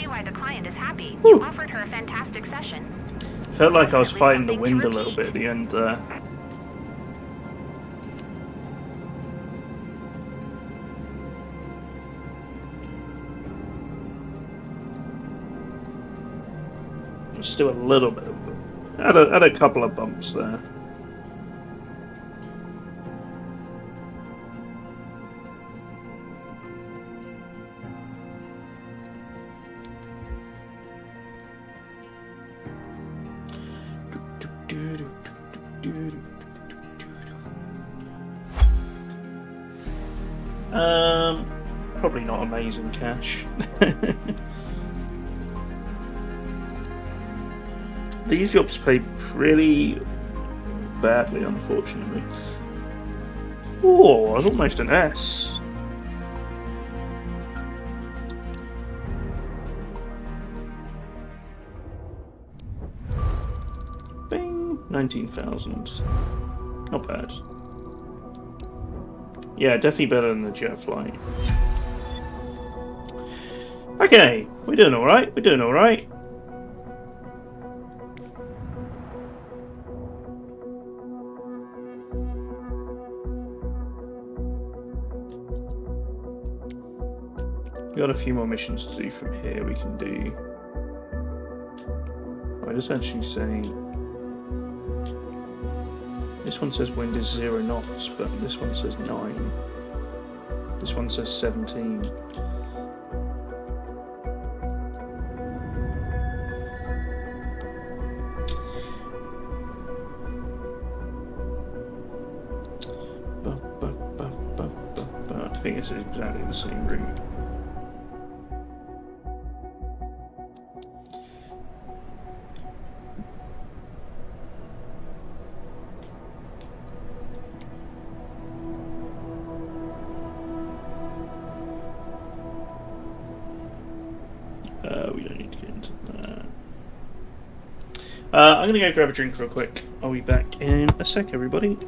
see why the client is happy. Whew. You offered her a fantastic session. Felt like I was Definitely fighting the something to wind a little bit at the end there. Still a little bit of had a couple of bumps there. Probably not amazing cash. These jobs pay pretty badly, unfortunately. Oh, that's almost an S. Bing, 19,000. Not bad. Yeah, definitely better than the jet flight. Okay, we're doing alright, we're doing alright. Got a few more missions to do from here we can do. I just actually say... This one says wind is 0 knots, but this one says 9. This one says 17. I think it's exactly the same route. We don't need to get into that. I'm going to go grab a drink real quick. I'll be back in a sec, everybody.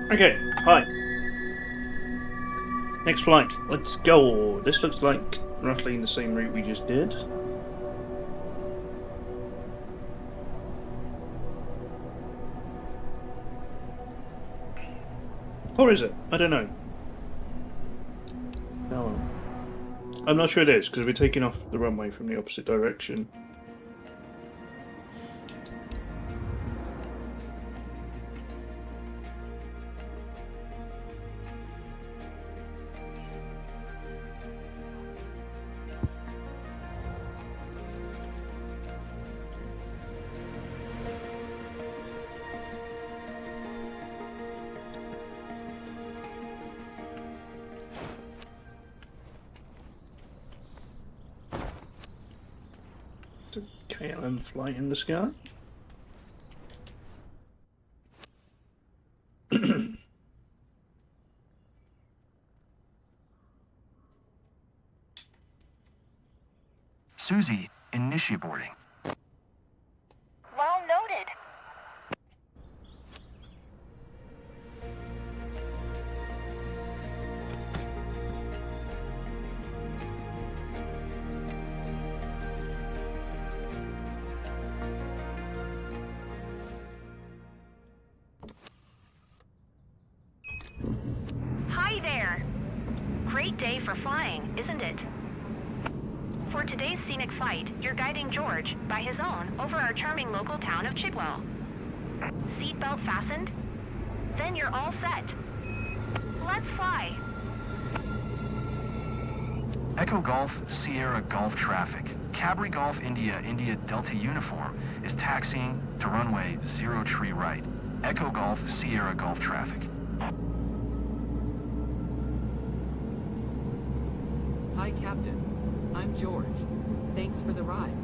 Okay, hi. Next flight, let's go. This looks like roughly the same route we just did. Or is it? I don't know. No, I'm not sure it is, because we're taking off the runway from the opposite direction. KLM flight in the sky. Susie, initiaboarding. Well noted. Hi there. Great day for flying, isn't it? For today's scenic flight, you're guiding George, by his own, over our charming local town of Chigwell. Seatbelt fastened? Then you're all set. Let's fly. Echo Golf, Sierra Golf traffic. Cabri Golf India, India Delta Uniform is taxiing to runway 03 right. Echo Golf, Sierra Golf traffic. Hi, Captain. I'm George. Thanks for the ride.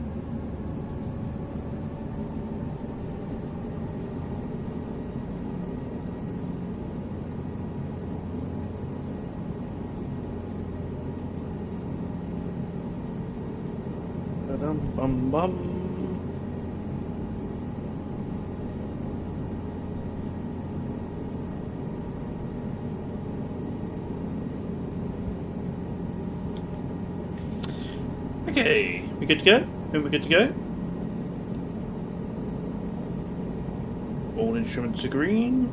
Ba-dum-bum-bum. Okay, we good to go? We're good to go? All instruments are green.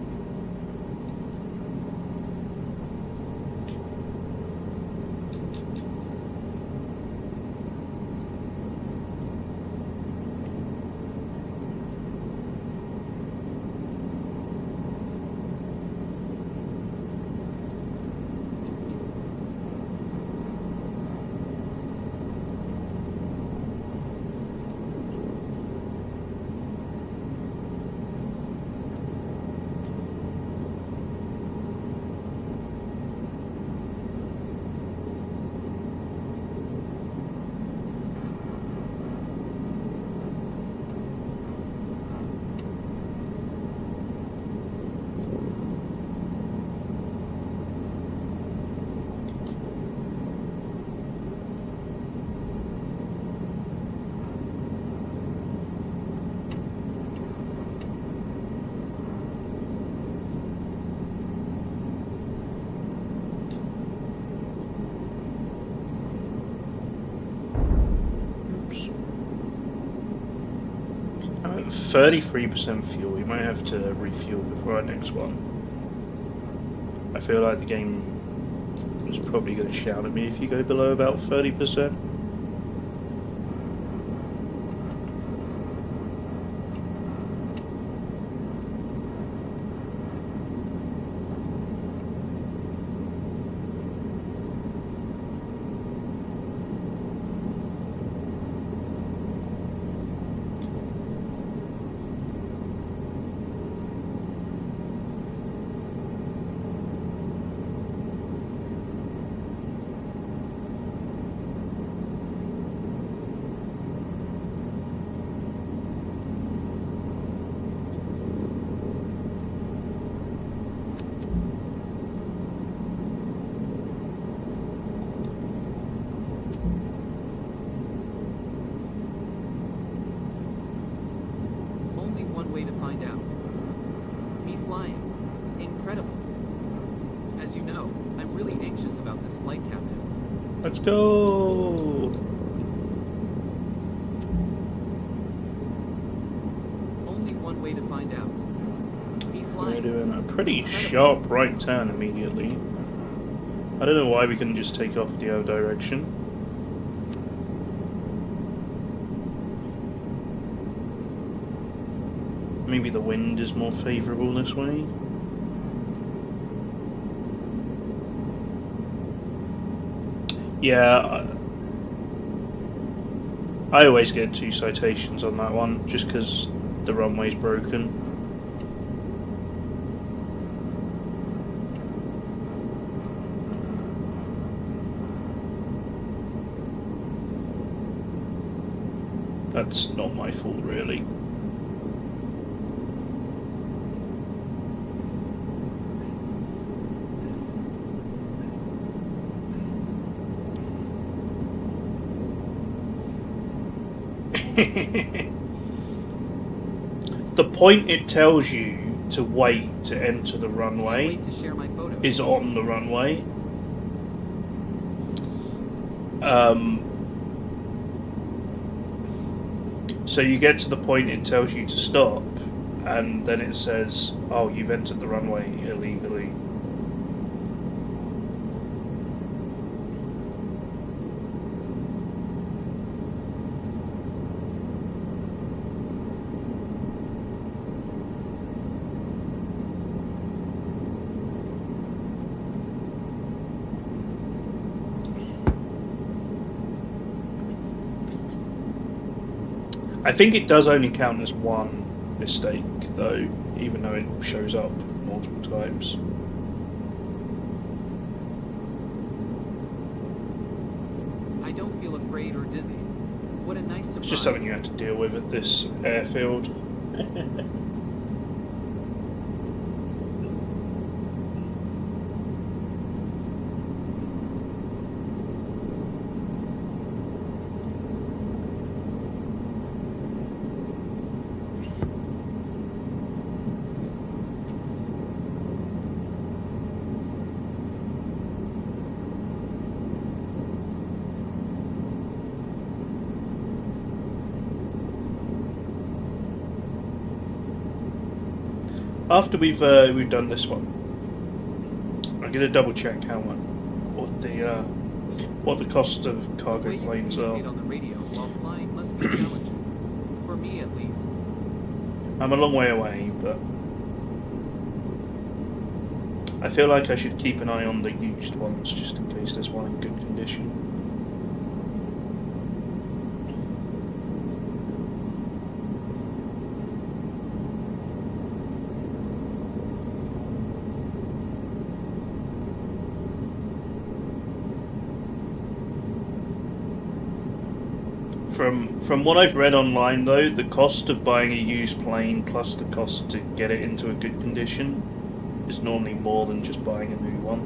I'm at 33% fuel. We might have to refuel before our next one. I feel like the game is probably going to shout at me if you go below about 30%. Only one way to find out. Me flying. Incredible. As you know, I'm really anxious about this flight, Captain. Let's go! Only one way to find out. Me We're flying. doing a pretty sharp right turn immediately. I don't know why we couldn't just take off the other direction. Maybe the wind is more favourable this way. Yeah, I always get 2 citations on that one, just because the runway's broken. That's not my fault, really. The point it tells you to wait to enter the runway Wait to share my photos. is on the runway. So you get to the point it tells you to stop, and then it says, "Oh, you've entered the runway illegally." I think it does only count as one mistake, though, even though it shows up multiple times. I don't feel afraid or dizzy. What a nice surprise. It's just something you have to deal with at this airfield. After we've done this one, I'm gonna double check how much what the cost of The cargo way you planes communicate are. on the radio while flying must be challenging. For me, at least. I'm a long way away, but I feel like I should keep an eye on the used ones just in case there's one in good condition. From what I've read online, though, the cost of buying a used plane plus the cost to get it into a good condition is normally more than just buying a new one.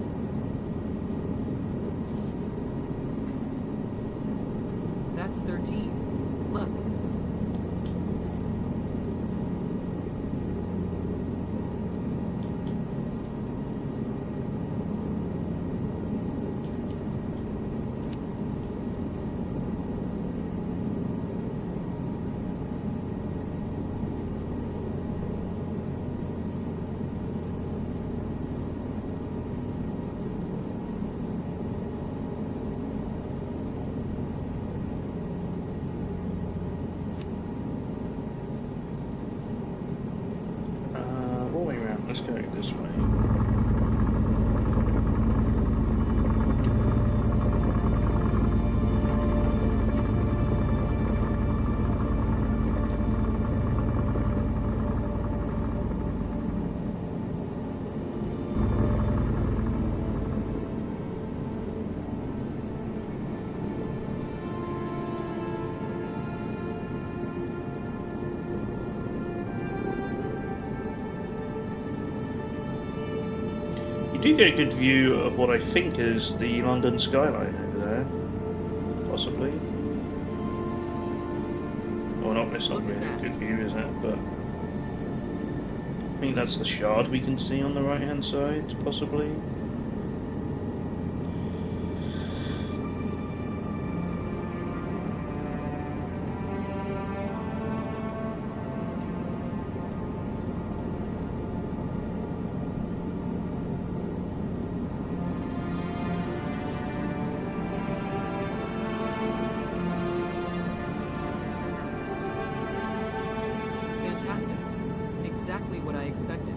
That's 13. Look. All the way around. Let's go this way. You do get a good view of what I think is the London skyline over there, possibly. Well, not, it's not Look at really a that. good view, is it? But I think that's the Shard we can see on the right-hand side, possibly. what I expected.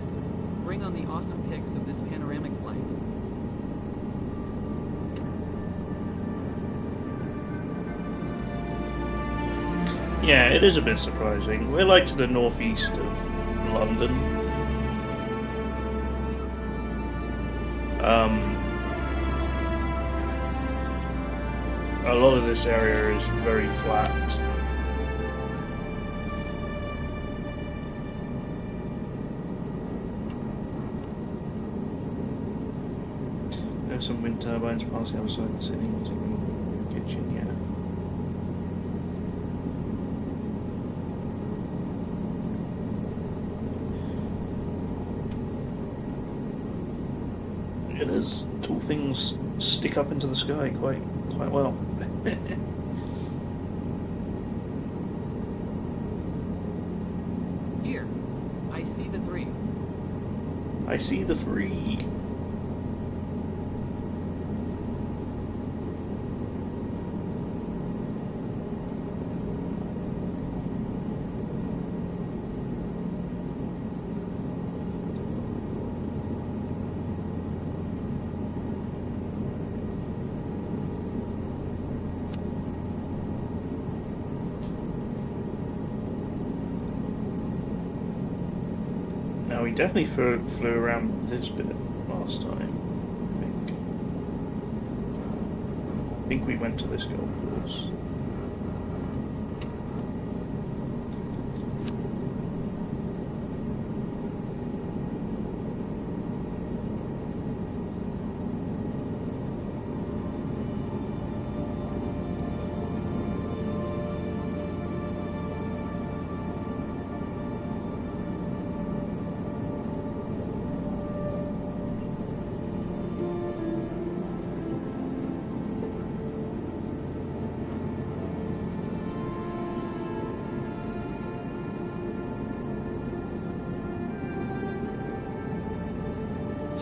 Bring on the awesome pics of this panoramic flight. Yeah, it is a bit surprising. We're like to the northeast of London. A lot of this area is very flat. There's some wind turbines passing outside the city. Kitchen, yeah. It is. Tall things stick up into the sky quite well. Here, I see the 3. I see the 3. Now we definitely flew around this bit last time. I think we went to this golf course.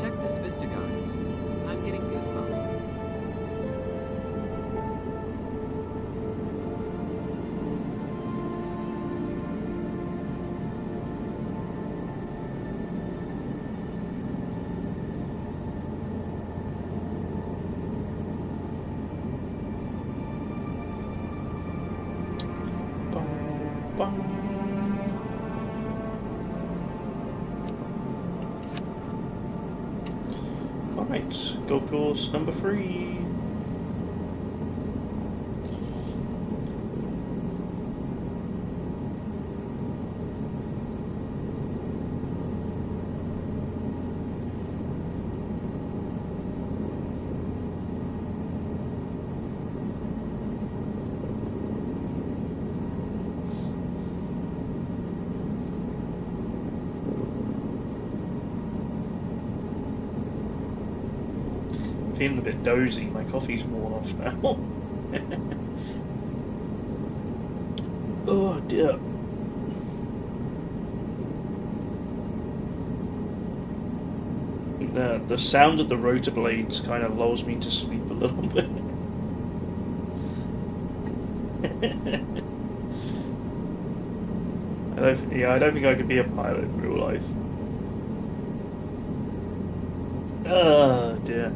Check this vista, guys. I'm getting goosebumps. Bum, bum. Alright, golf course number 3. Feeling a bit dozy. My coffee's worn off now. Oh dear. The sound of the rotor blades kind of lulls me to sleep a little bit. I don't think I could be a pilot in real life. Oh dear.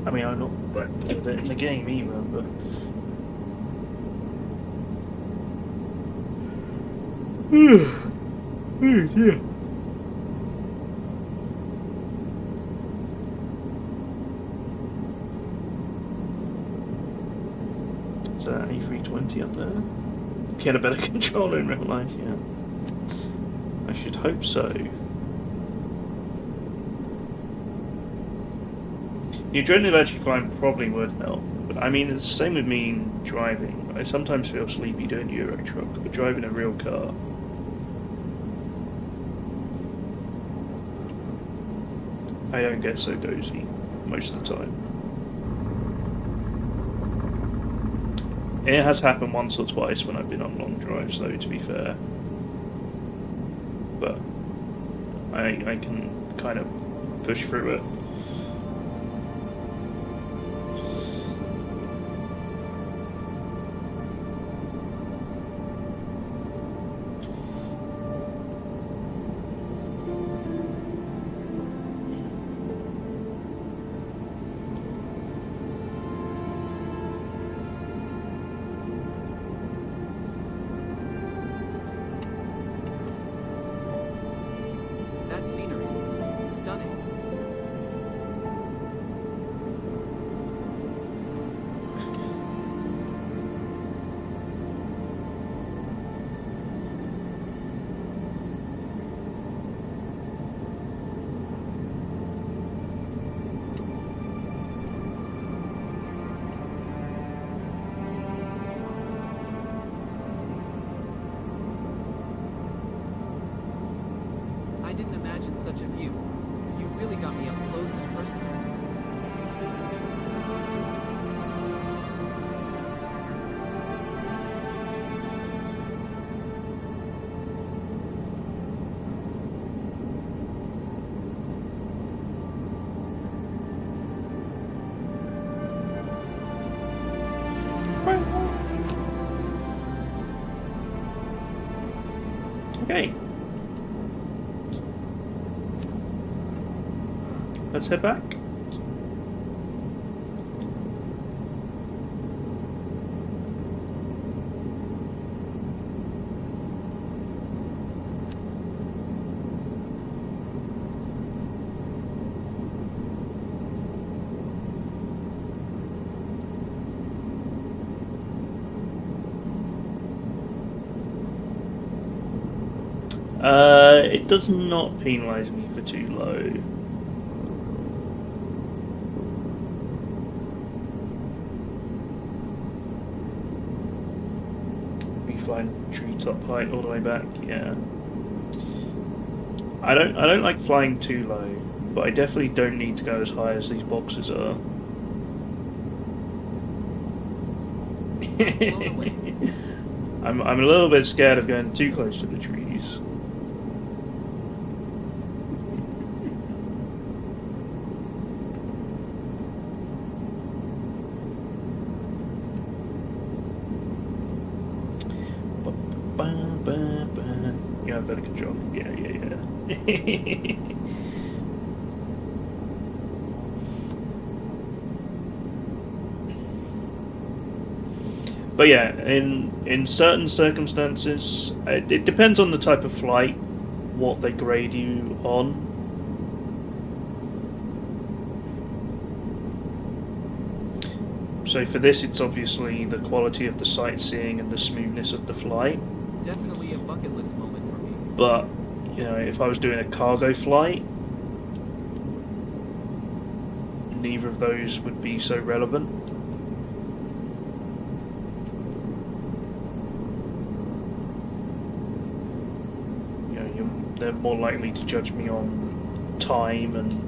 I mean, I'm not that good at it in the game either, but... Oh dear. It's an A320 up there. Get a better controller in real life, yeah. I should hope so. The adrenaline of actually flying probably would help, but I mean, it's the same with me in driving. I sometimes feel sleepy doing Euro Truck, but driving a real car. I don't get so dozy most of the time. It has happened once or twice when I've been on long drives, though, to be fair. But I can kind of push through it. scenery. Stunning. I didn't imagine such a view. You really got me up close and personal. Okay. Let's head back. It does not penalise me for too low. We find treetop height all the way back, yeah. I don't like flying too low, but I definitely don't need to go as high as these boxes are. I'm a little bit scared of going too close to the trees. Yeah, better control. Yeah. But yeah, in certain circumstances, it depends on the type of flight, what they grade you on. So for this, it's obviously the quality of the sightseeing and the smoothness of the flight. Definitely a bucket list moment for me. But, you know, if I was doing a cargo flight, neither of those would be so relevant. You know, they're more likely to judge me on time and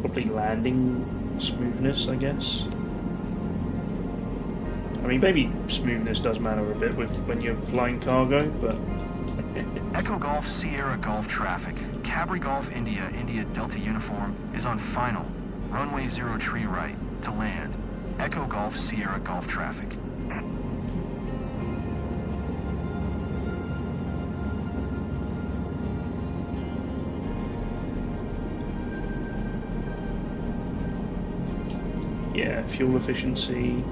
probably landing smoothness, I guess. I mean, maybe smoothness does matter a bit when you're flying cargo, but... Echo Golf Sierra Golf traffic. Cabri Golf India Delta uniform is on final. Runway 0 tree right to land. Echo Golf Sierra Golf traffic. Yeah, fuel efficiency,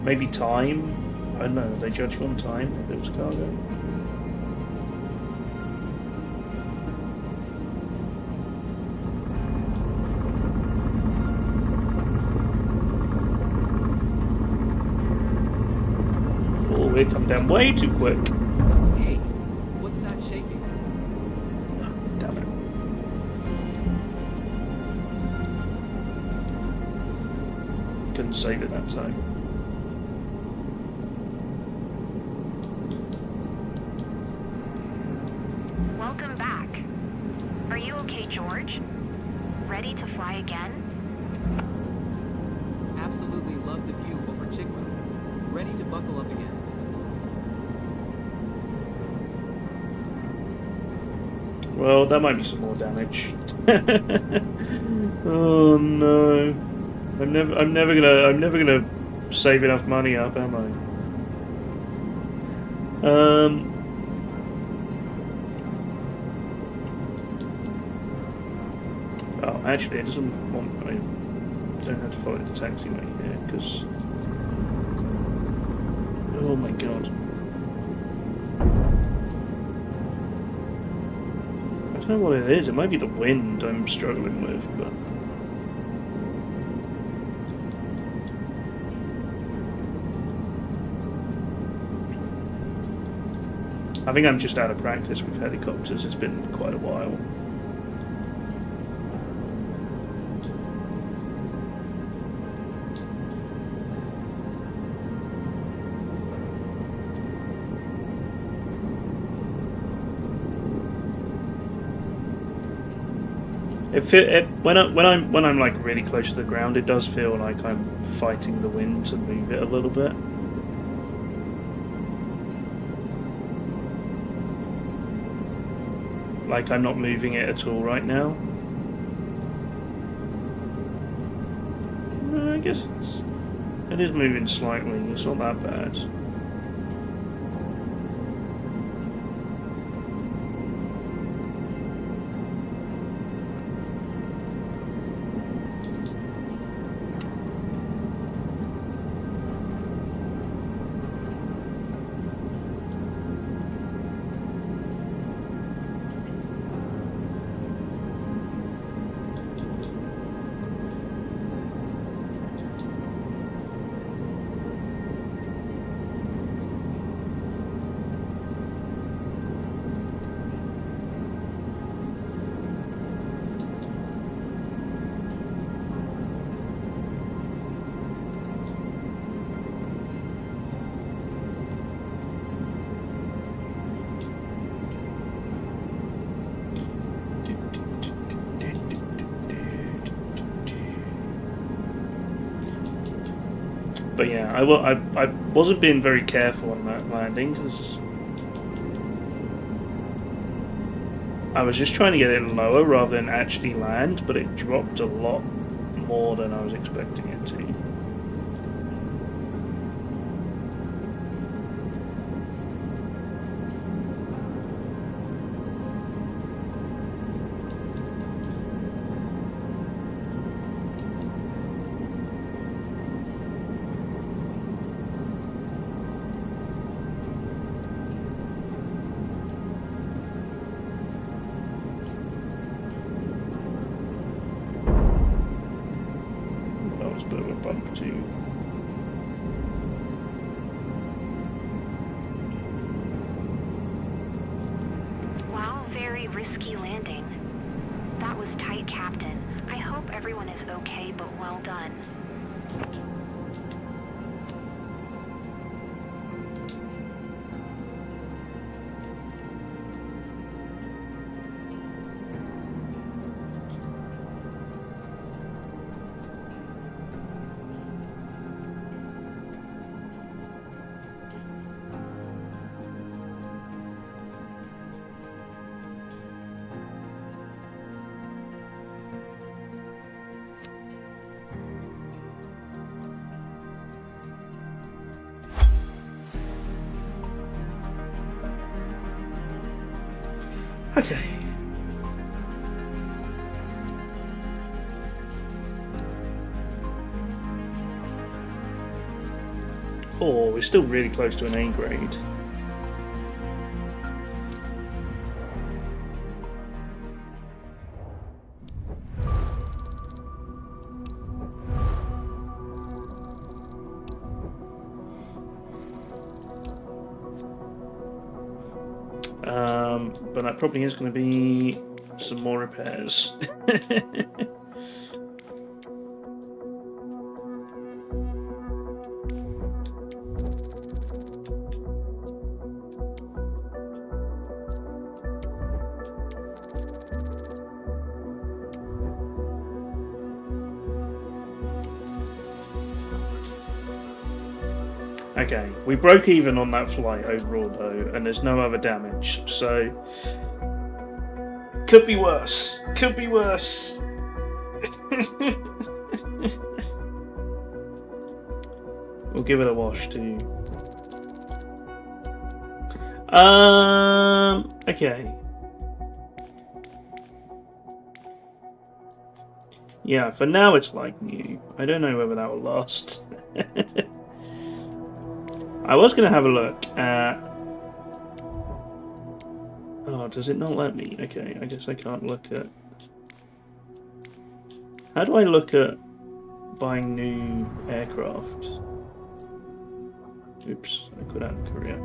maybe time. I don't know, they judge you on time if it was cargo. Oh, it come down way too quick. Hey, what's that shaking? Damn it. Couldn't save it that time. Welcome back. Are you okay, George? Ready to fly again? Absolutely love the view over Chigwell. Ready to buckle up again. Well, that might be some more damage. Oh no. I'm never gonna save enough money up, am I? Oh, actually, it doesn't want. I don't have to follow the taxiway here because. Oh my god. don't know what it is. It might be the wind I'm struggling with, but... I think I'm just out of practice with helicopters. It's been quite a while. When I'm like really close to the ground, it does feel like I'm fighting the wind to move it a little bit. Like I'm not moving it at all right now. I guess it is moving slightly. It's not that bad. But yeah, I wasn't being very careful on that landing because I was just trying to get it lower rather than actually land, but it dropped a lot more than I was expecting it to. Wow, very risky landing. That was tight, Captain. I hope everyone is okay, but well done. Okay. Oh, we're still really close to an A grade. But that probably is going to be some more repairs. Okay, we broke even on that flight overall though, and there's no other damage, so could be worse. Could be worse. We'll give it a wash too. Okay. Yeah, for now it's like new. I don't know whether that will last. I was going to have a look at Oh, does it not let me? Okay, I guess I can't look at... How do I look at buying new aircraft? Oops, I put out Korea.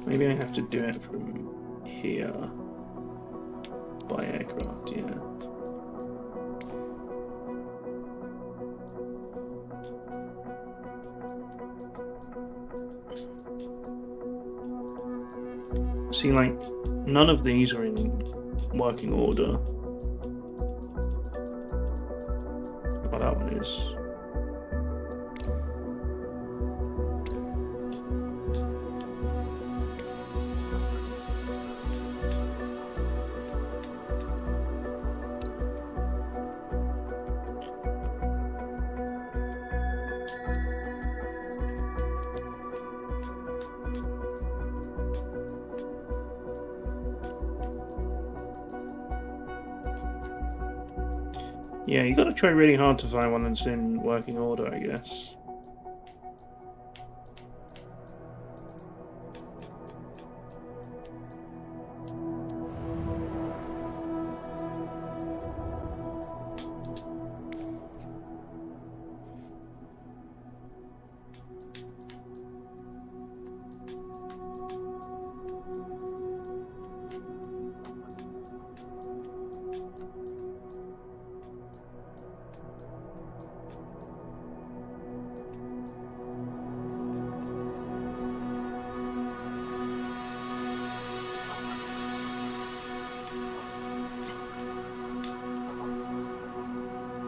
Maybe I have to do it from here. Buy aircraft, yeah. See, like, none of these are in working order. Oh, that one is. Yeah, you gotta try really hard to find one that's in working order, I guess.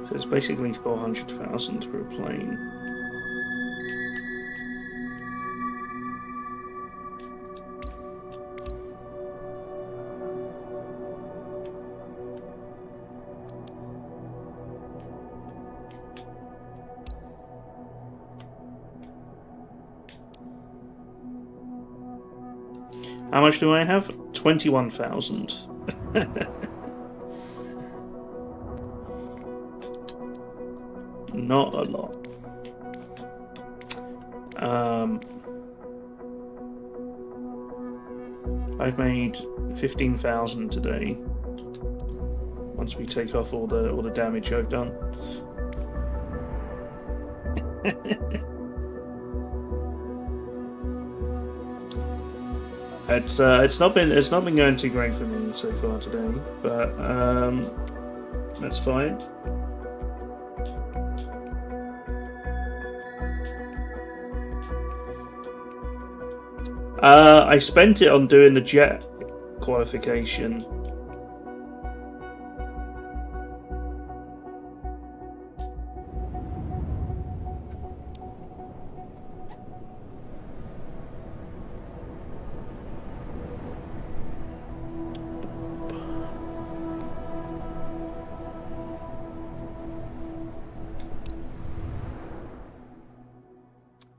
So it's basically 400,000 for a plane. How much do I have? 21,000. Not a lot. I've made 15,000 today. Once we take off all the damage I've done. It's not been going too great for me so far today, but that's fine. I spent it on doing the jet qualification.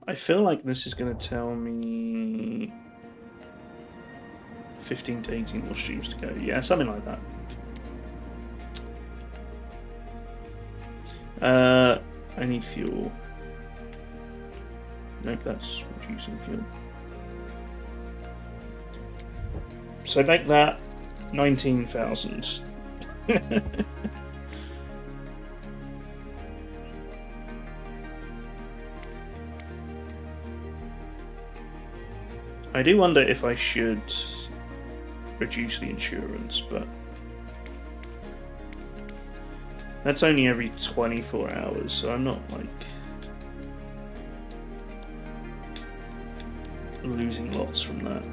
I feel like this is going to tell me 15 to 18 more streams to go. Yeah, something like that. I need fuel. Nope, that's reducing fuel. So make that 19,000. I do wonder if I should reduce the insurance, but that's only every 24 hours, so I'm not like losing lots from that.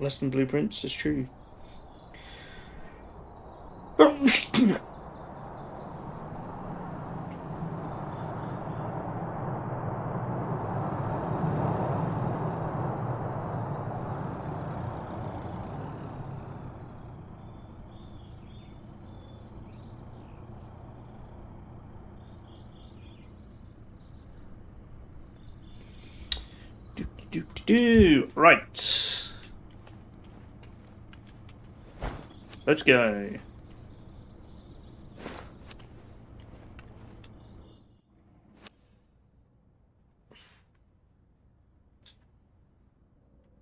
Less than blueprints, it's true. Right. Let's go.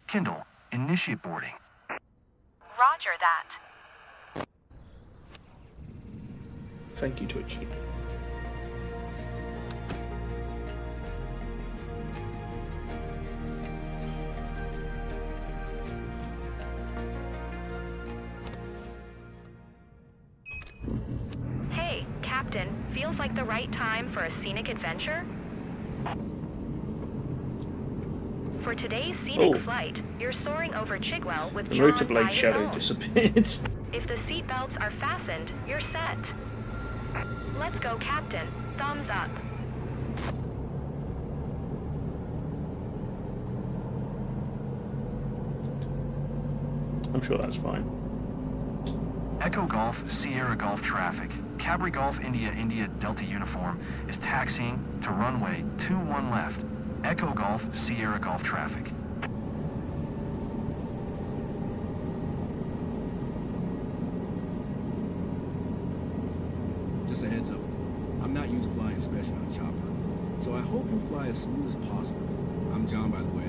Kindle, initiate boarding. Roger that. Thank you, Twitchy. Hey, Captain, feels like the right time for a scenic adventure? For today's scenic flight, you're soaring over Chigwell with The John rotor by blade his shadow own. disappeared. If the seatbelts are fastened, you're set. Let's go, Captain. Thumbs up. I'm sure that's fine. Echo Golf, Sierra Golf traffic. Cabri Golf, India, India, Delta Uniform is taxiing to runway 21 left. Echo Golf, Sierra Golf traffic. Just a heads up, I'm not used to flying special on a chopper, so I hope you fly as smooth as possible. I'm John, by the way.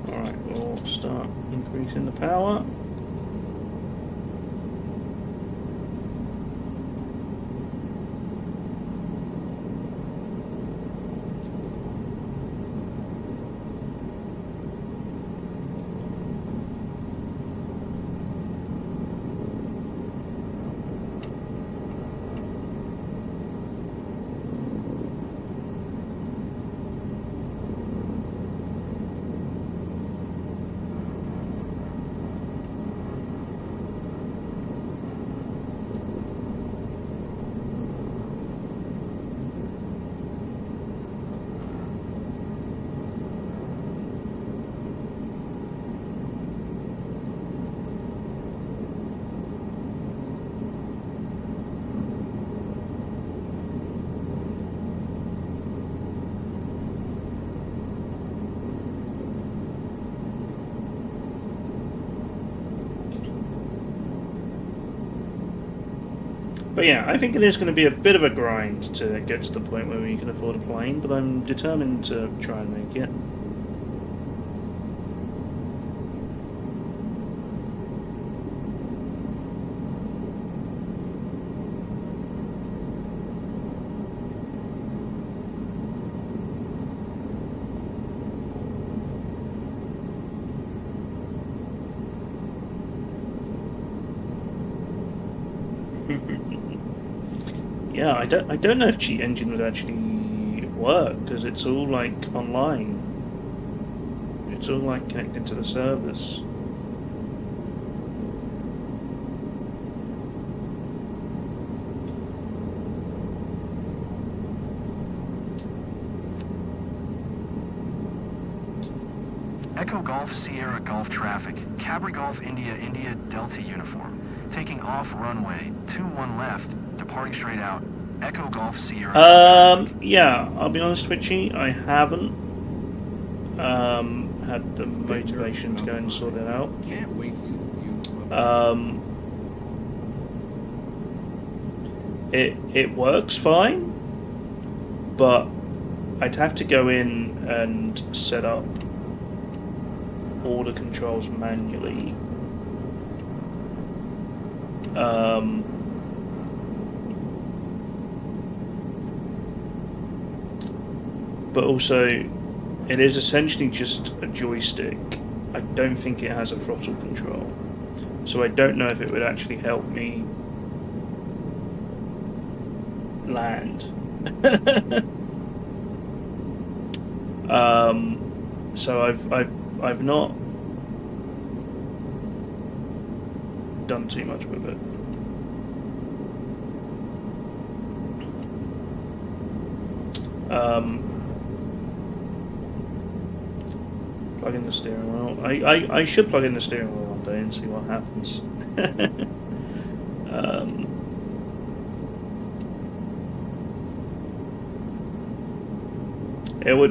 Alright, we'll start increasing the power. But yeah, I think it is going to be a bit of a grind to get to the point where we can afford a plane, but I'm determined to try and make it. Yeah, I don't know if Cheat Engine would actually work because it's all like online. It's all like connected to the servers. Echo Golf, Sierra Golf traffic. Cabri Golf, India, India, Delta Uniform. Taking off runway 21 left, departing straight out. Echo Golf, Sierra Golf traffic. Yeah, I'll be honest, Twitchy, I haven't had the motivation to go and sort it out. Can't wait to see the view. It works fine, but I'd have to go in and set up all the controls manually. But also, it is essentially just a joystick. I don't think it has a throttle control, so I don't know if it would actually help me land. So I've not done too much with it. Plug in the steering wheel. I should plug in the steering wheel one day and see what happens.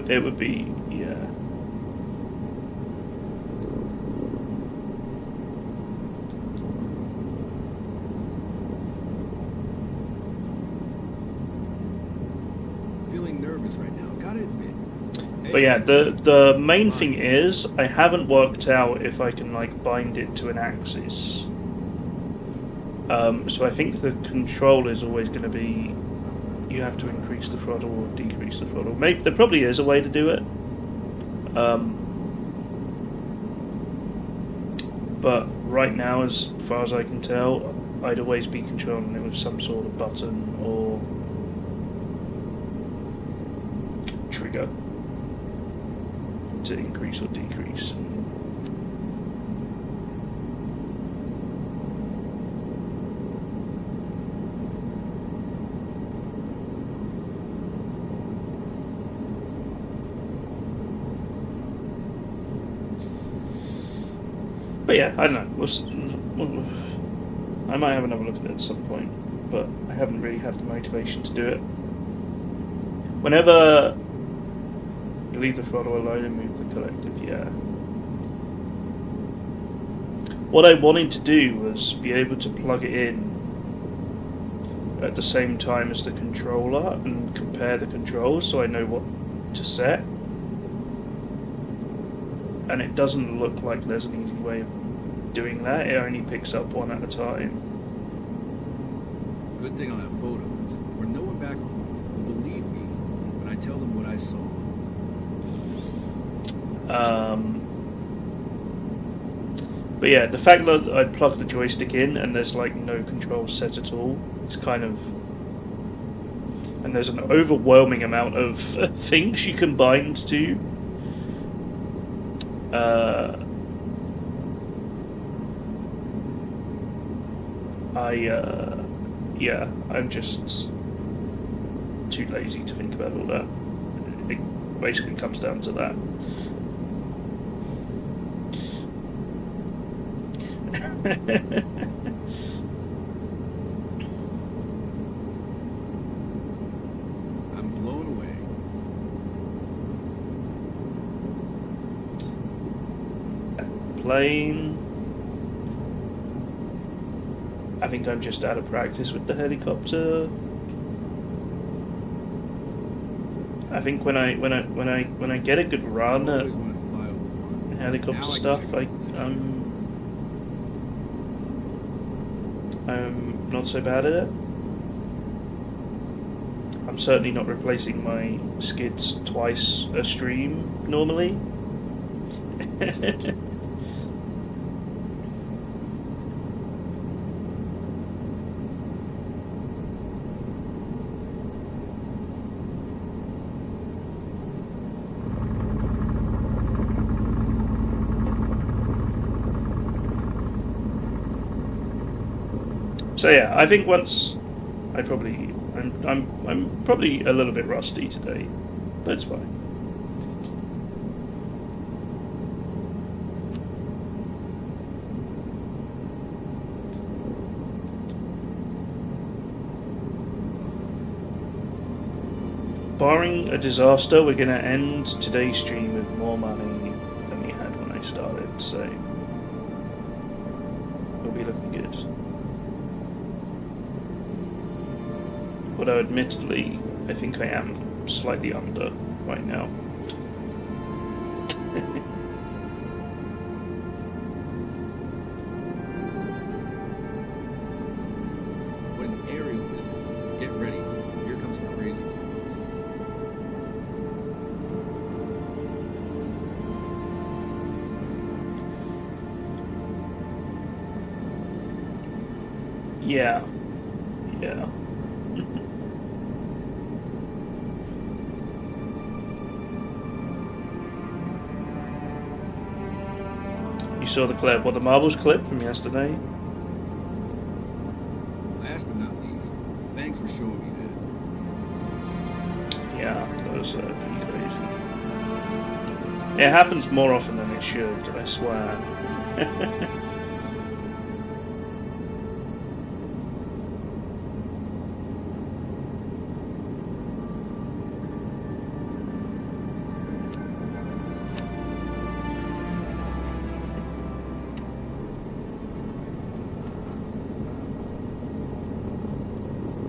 It would be, yeah. Feeling nervous right now, gotta admit. But yeah, the main thing is I haven't worked out if I can like bind it to an axis. So I think the control is always going to be you have to increase the throttle or decrease the throttle. Maybe there probably is a way to do it. But right now, as far as I can tell, I'd always be controlling it with some sort of button or trigger to increase or decrease. But yeah, I don't know. I might have another look at it at some point, but I haven't really had the motivation to do it. Whenever you leave the throttle alone and move the collective, yeah. What I wanted to do was be able to plug it in at the same time as the controller and compare the controls so I know what to set. And it doesn't look like there's an easy way of doing that. It only picks up one at a time. Good thing I have photos, or no one back home will believe me when I tell them what I saw. But yeah, the fact that I plug the joystick in and there's like no control set at all, it's kind of... And there's an overwhelming amount of things you can bind to. Yeah, I'm just too lazy to think about all that. It basically comes down to that. I'm blown away. Plane. I think I'm just out of practice with the helicopter. I think when I get a good run I at always wanted to fly over one. helicopter Now I stuff, can I'm not so bad at it. I'm certainly not replacing my skids twice a stream normally. So yeah, I think once I'm probably a little bit rusty today, but it's fine. Barring a disaster, we're going to end today's stream with more money than we had when I started, so we'll be looking good. Although admittedly, I think I am slightly under right now. When aerial is, get ready. Here comes some crazy ones. Yeah. saw the clip, the Marbles clip from yesterday? Last but not least, thanks for showing me that. Yeah, that was pretty crazy. It happens more often than it should, I swear.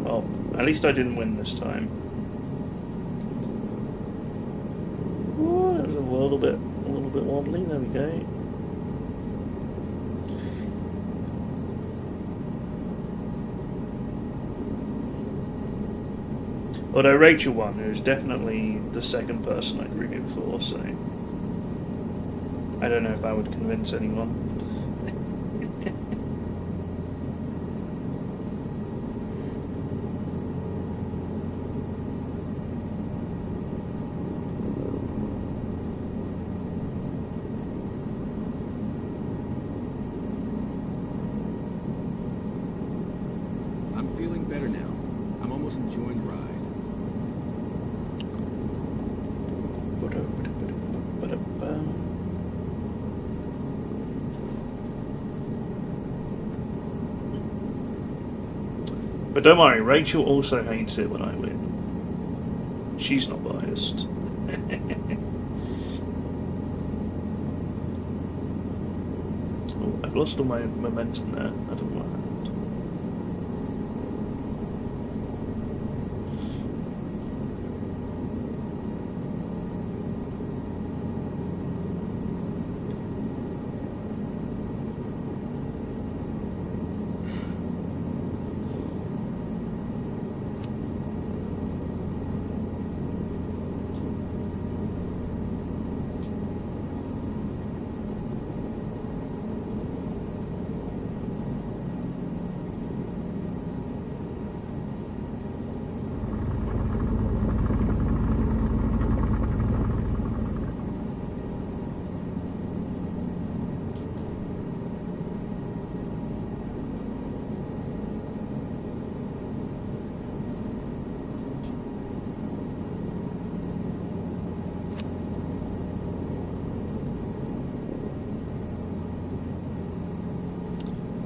Well, at least I didn't win this time. Oh, it was a little bit wobbly. There we go. Although Rachel won, who's definitely the second person I'd root for, so I don't know if I would convince anyone. I'm feeling better now. I'm almost enjoying the ride. But don't worry, Rachel also hates it when I win. She's not biased. Oh, I've lost all my momentum there. I don't know what happened.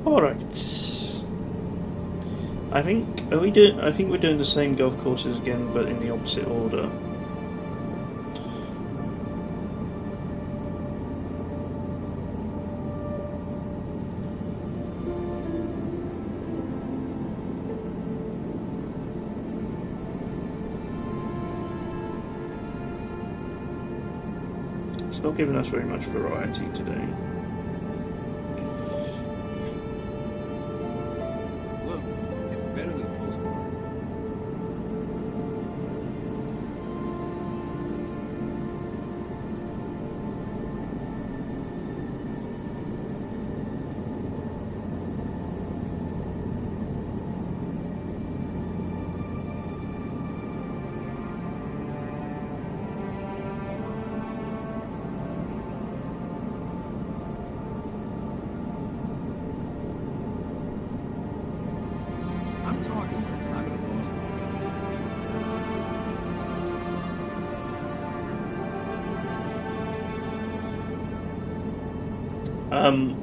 Alright. I think we're doing the same golf courses again, but in the opposite order. It's not giving us very much variety today. Look, it's better than a postcard. I'm talking, I'm in a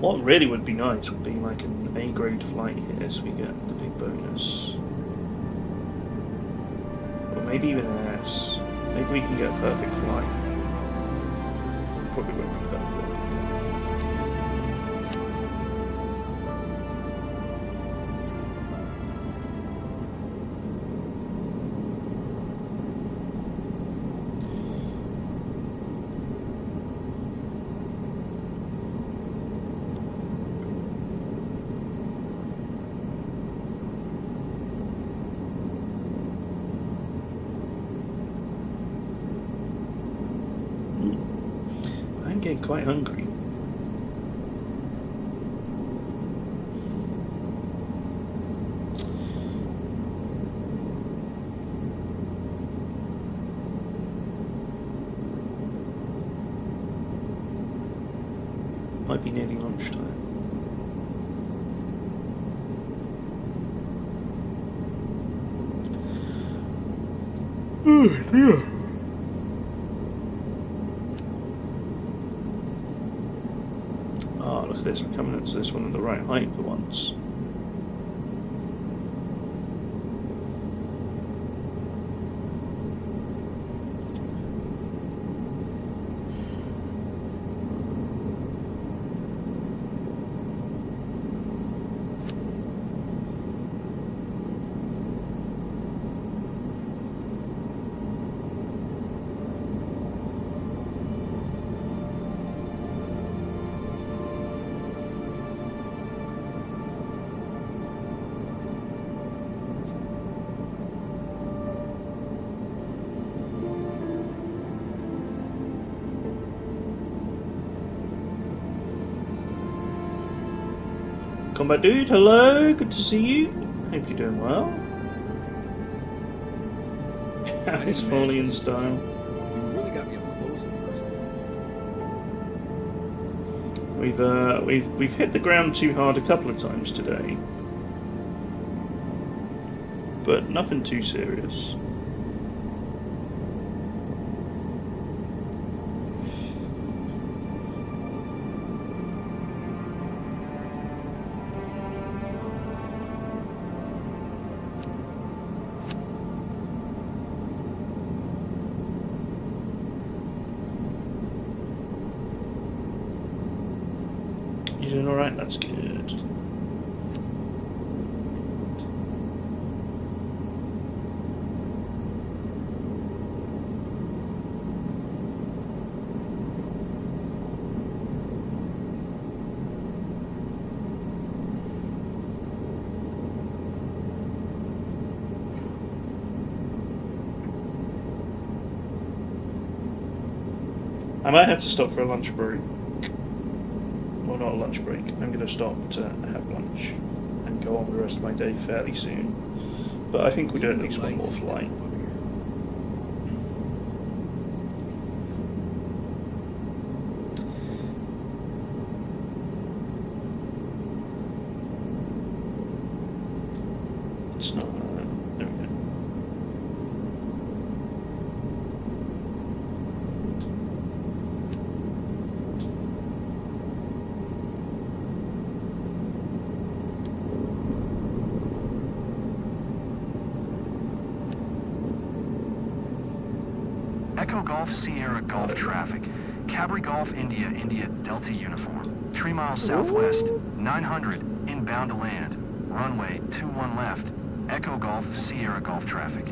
What really would be nice would be like an A-grade flight here, so we get the big bonus. Or maybe even an S. Maybe we can get a perfect flight. Probably won't be perfect. I'm getting quite hungry. Might be nearly lunchtime. Oh, yeah. Oh, look at this. We're coming into this one at the right height for once. Combat Dude, hello, good to see you. Hope you're doing well. It's falling in style. You really got me up close and personal. We've hit the ground too hard a couple of times today, but nothing too serious. You doing alright? That's good. I might have to stop for a lunch break. Well, not a lunch break. I'm going to stop to have lunch and go on with the rest of my day fairly soon. But I think we'll do at least one more flight. It's not. There we go. Echo Golf Sierra Golf traffic. Cabri Golf India India Delta uniform. 3 miles southwest. 900 inbound to land. Runway 21 left. Echo Golf Sierra Golf traffic.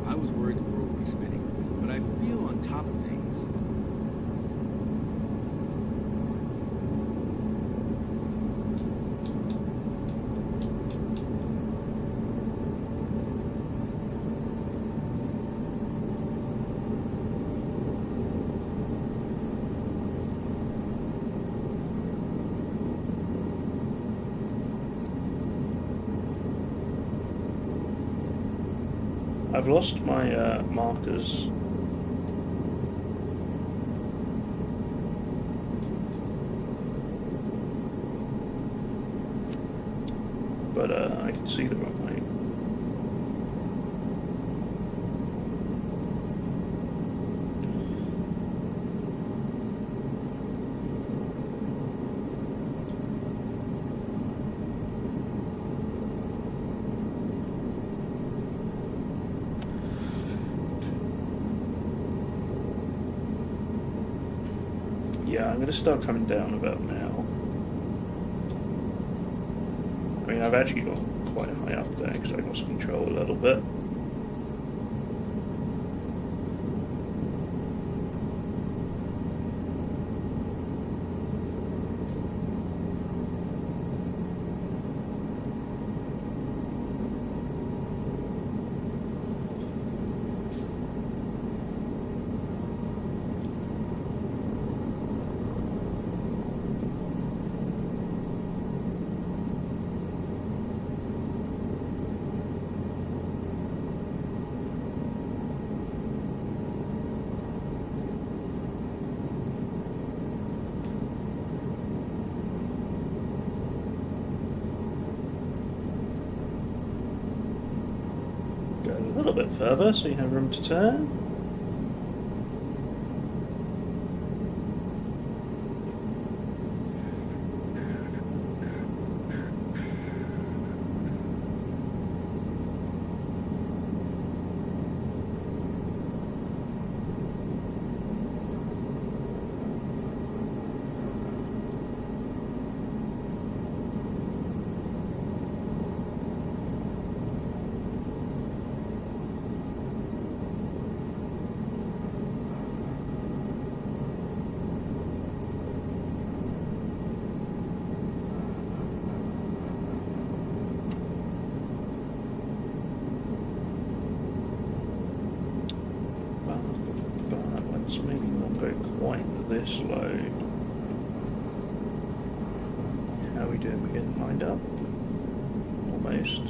I was worried the world would be spinning, but I feel on top of things. I've lost my markers. But I can see the runway. Yeah, I'm going to start coming down about now. I mean, I've actually got quite high up there because I lost control a little bit. little bit further so you have room to turn. But maybe not go quite this low. How are we doing? We're getting lined up? Almost.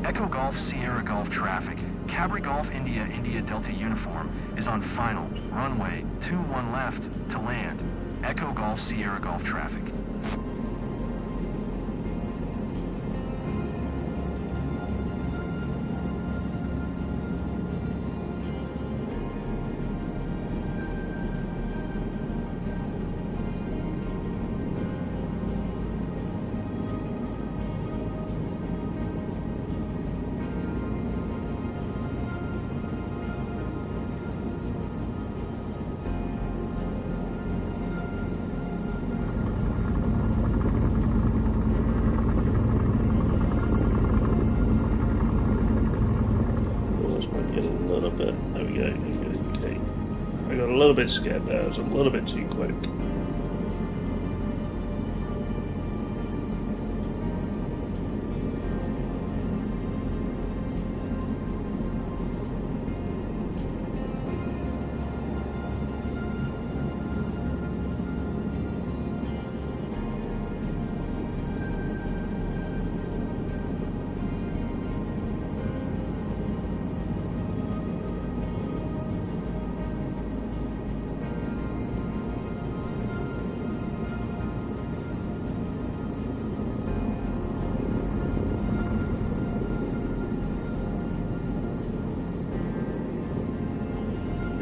Echo Golf Sierra Golf traffic. Cabri Golf India India Delta uniform is on final. Runway 21 left to land. Echo Golf Sierra Golf traffic. A little bit scared there. I was a little bit too quick.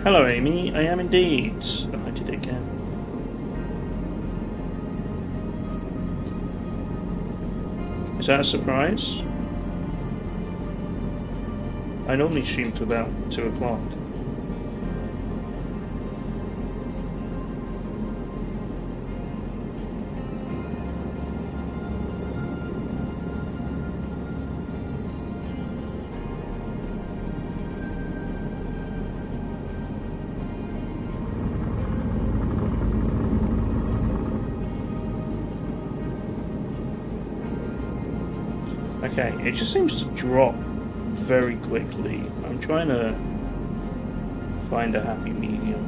Hello, Amy. I am indeed. Oh, I did it again. Is that a surprise? I normally stream to about 2 o'clock. Okay, it just seems to drop very quickly. I'm trying to find a happy medium.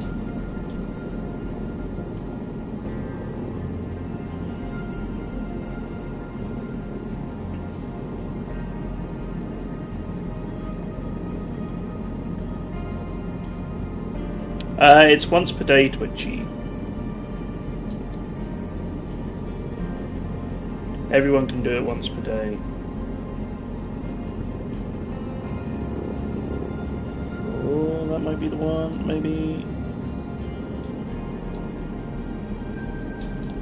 It's once per day, Twitchy. Everyone can do it once per day. That might be the one, maybe.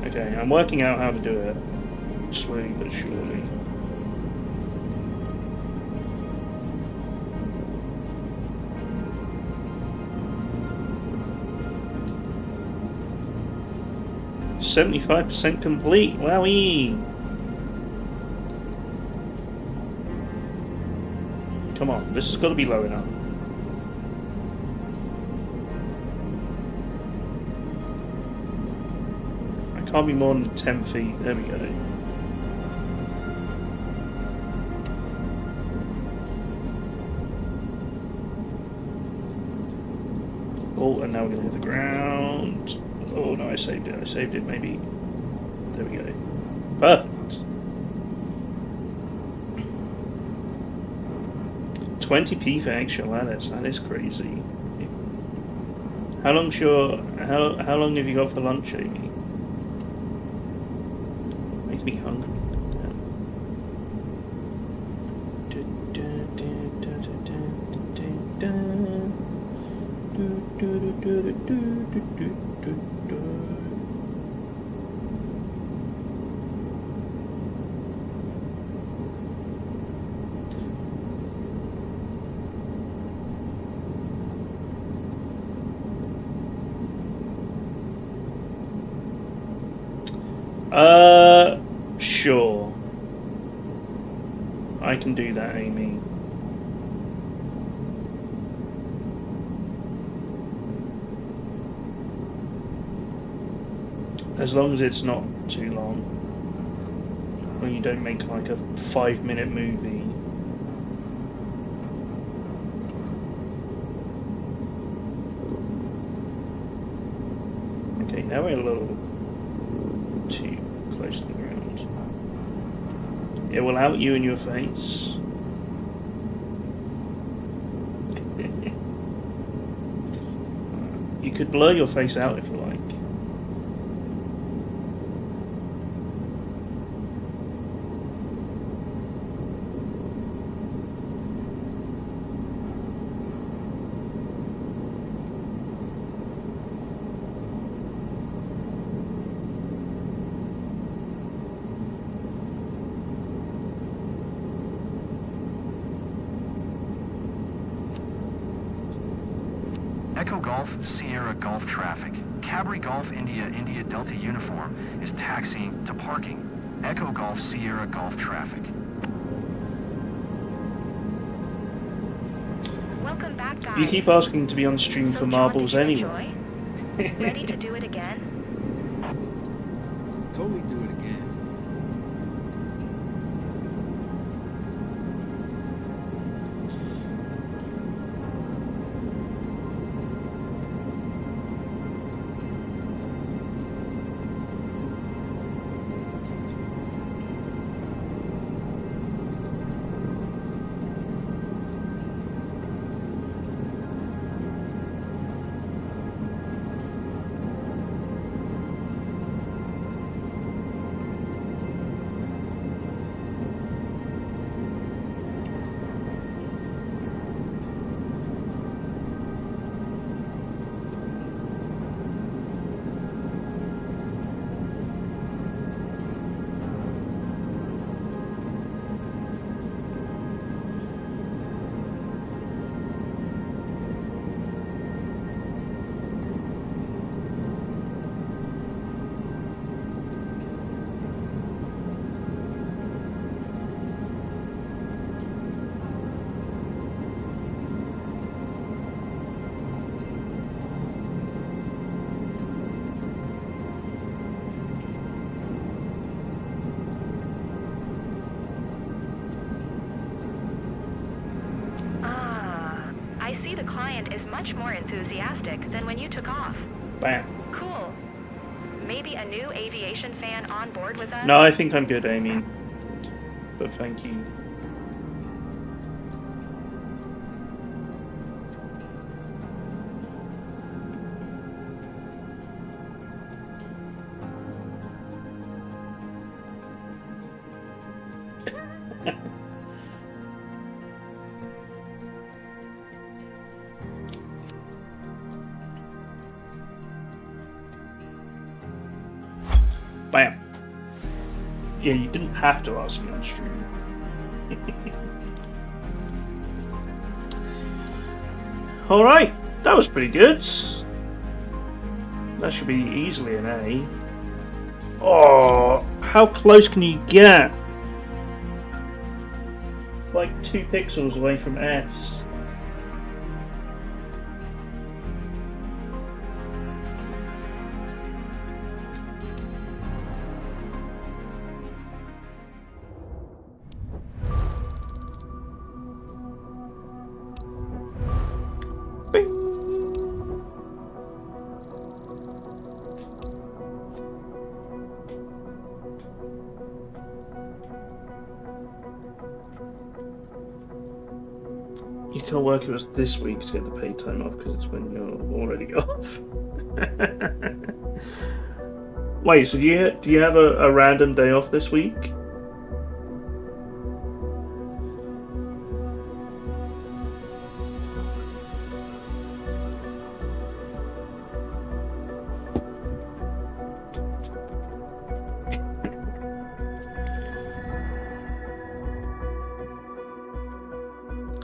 Okay, I'm working out how to do it, slowly but surely. %75% complete. Wowee! Come on, this has got to be low enough. Can't be more than 10 feet. There we go. Oh, and now we're going to hit the ground. Oh no, I saved it. I saved it, maybe. There we go. Perfect. 20p for extra ladders. That is crazy. How long long have you got for lunch, Amy? Makes me hungry. Sure. I can do that, Amy. As long as it's not too long. When you don't make like a 5-minute movie. Okay, now we're a little too close to the ground. It will out you in your face. You could blur your face out if you like. Echo Golf, Sierra Golf traffic. Cabri Golf India India Delta uniform is taxiing to parking. Echo Golf, Sierra Golf traffic. Welcome back, guys. You keep asking to be on stream So, for John, marbles did you anyway. enjoy? Ready to do it again? Totally do it again. I see the client is much more enthusiastic than when you took off. Bam. Cool. Maybe a new aviation fan on board with us? No, I think I'm good, Amy. But thank you. Bam. Yeah, you didn't have to ask me on stream. Alright, that was pretty good. That should be easily an A. Oh, how close can you get? Like 2 pixels away from S. You tell work it was this week to get the paid time off because it's when you're already off. Wait, so do you have a random day off this week?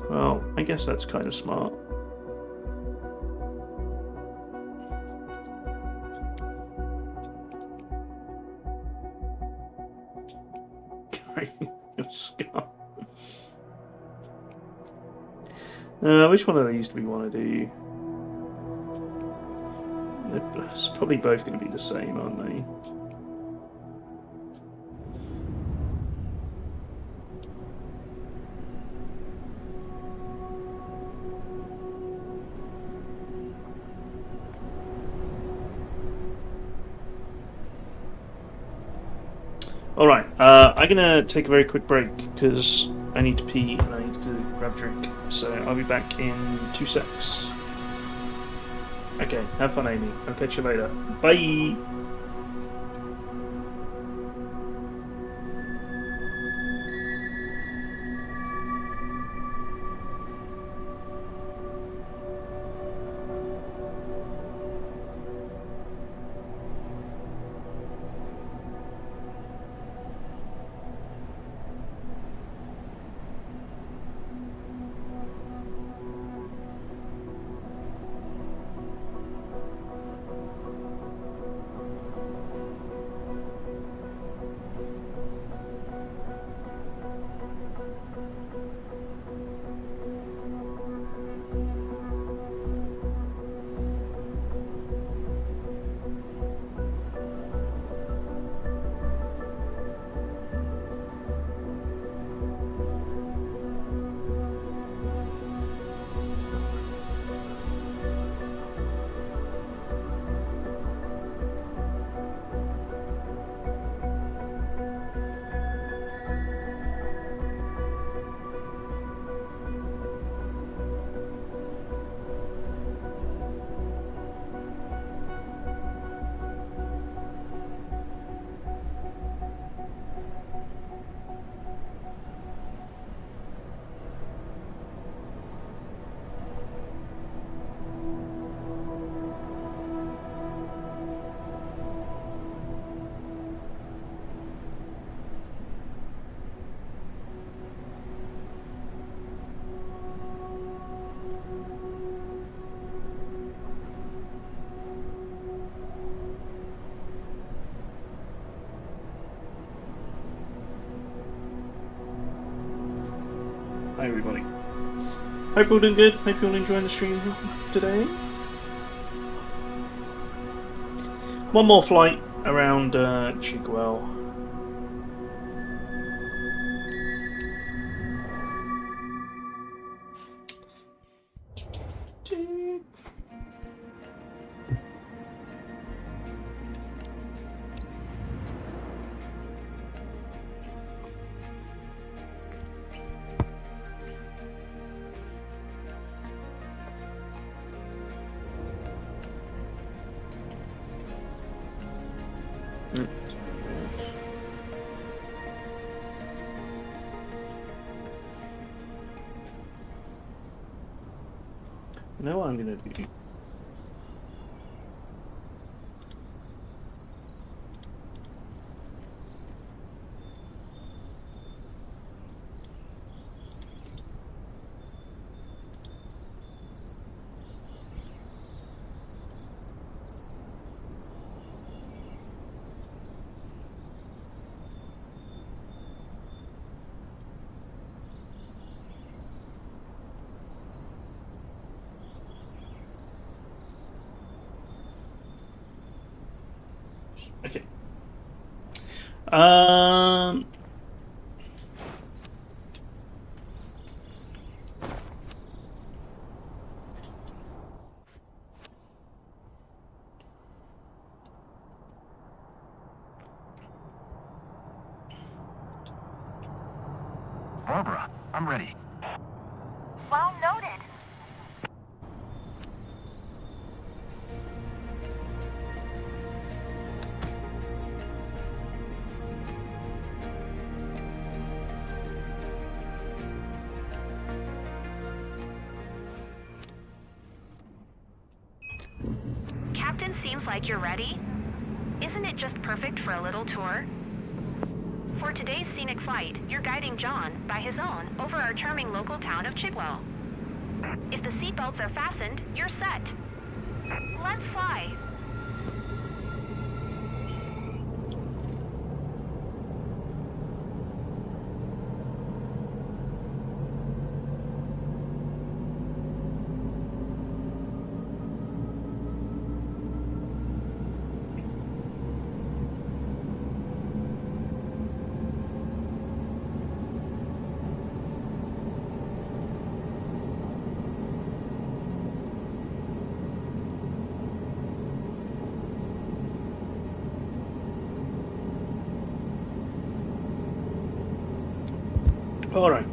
Well, I guess that's kind of smart. Which one of these do we want to do? It's probably both going to be the same, aren't they? Alright, I'm gonna take a very quick break because I need to pee and I need to grab a drink. So I'll be back in 2 secs. Okay, have fun, Amy. I'll catch you later. Bye! Hi everybody. Hope you're all doing good. Hope you're all enjoying the stream today. One more flight around Chigwell. You know what I'm gonna do? Okay. Barbara, I'm ready. Well noted. Captain seems like you're ready. Isn't it just perfect for a little tour? For today's scenic flight, you're guiding John, by his own, over our charming local town of Chigwell. If the seatbelts are fastened, you're set. Let's fly. Alright.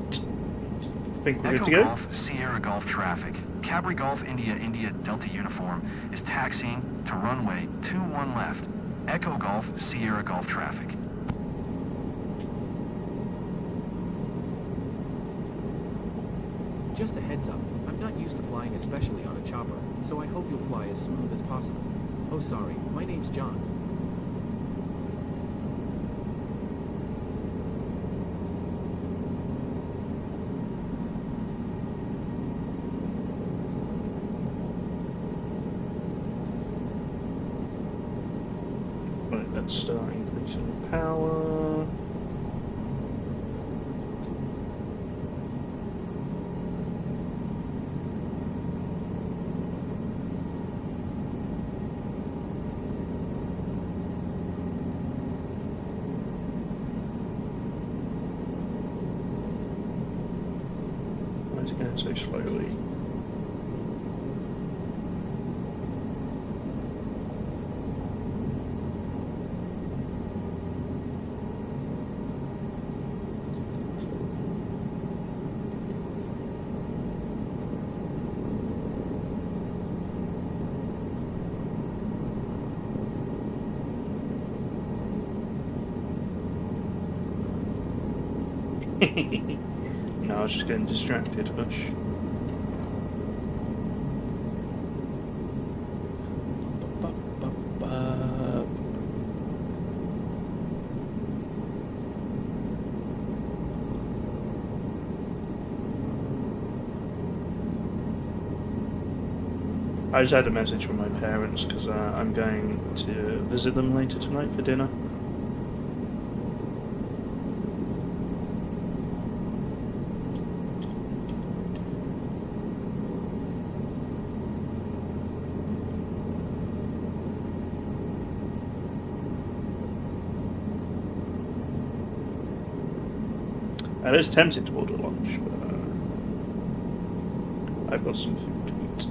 Think we're good Echo to go? Golf, Sierra Golf traffic. Capri Golf India India Delta uniform is taxiing to runway 21 left. Echo Golf, Sierra Golf traffic. Just a heads up, I'm not used to flying especially on a chopper, so I hope you'll fly as smooth as possible. Oh sorry, my name's John. Right, let's start increasing the power. Why is it going so slowly? No, I was just getting distracted, hush. I just had a message from my parents because I'm going to visit them later tonight for dinner. I was tempted to order lunch, but I've got some food to eat.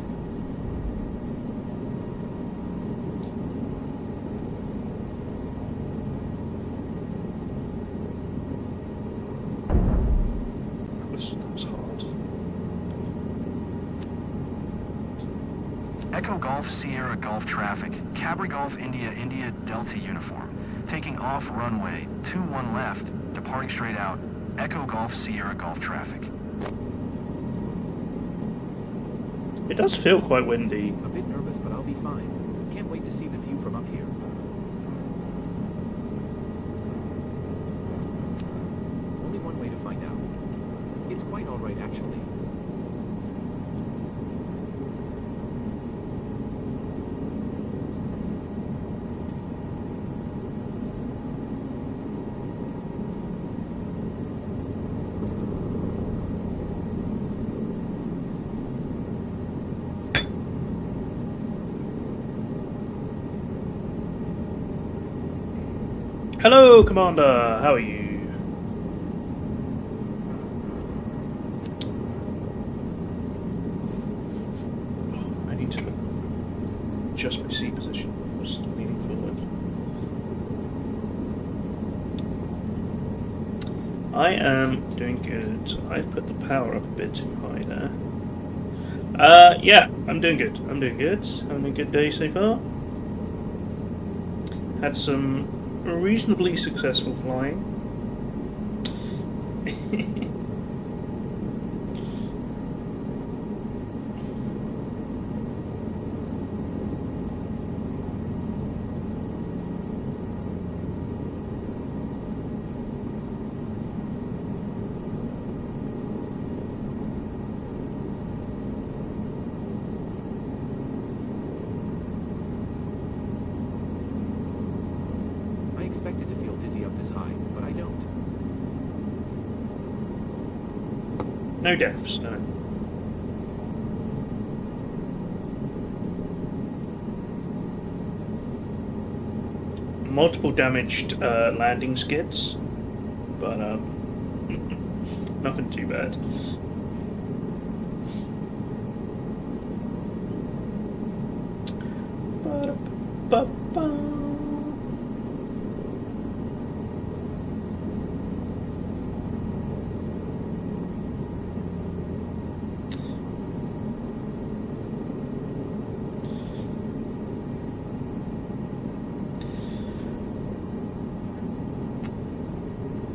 That was hard. Echo Golf, Sierra Golf traffic. Capri Golf India India Delta uniform. Taking off runway 21 left, departing straight out. Echo Golf, Sierra Golf traffic. It does feel quite windy. A bit nervous, but I'll be fine. Can't wait to see the view from up here. Only one way to find out. It's quite alright, actually. Hello, Commander. How are you? Oh, I need to adjust my seat position. I'm just leaning forward. I am doing good. I've put the power up a bit too high there. Yeah, I'm doing good. I'm doing good. Having a good day so far. Had some reasonably successful flying. expected to feel dizzy up this high, but I don't. No deaths, no. Multiple damaged landing skids, but nothing too bad. Ba-da-ba-ba.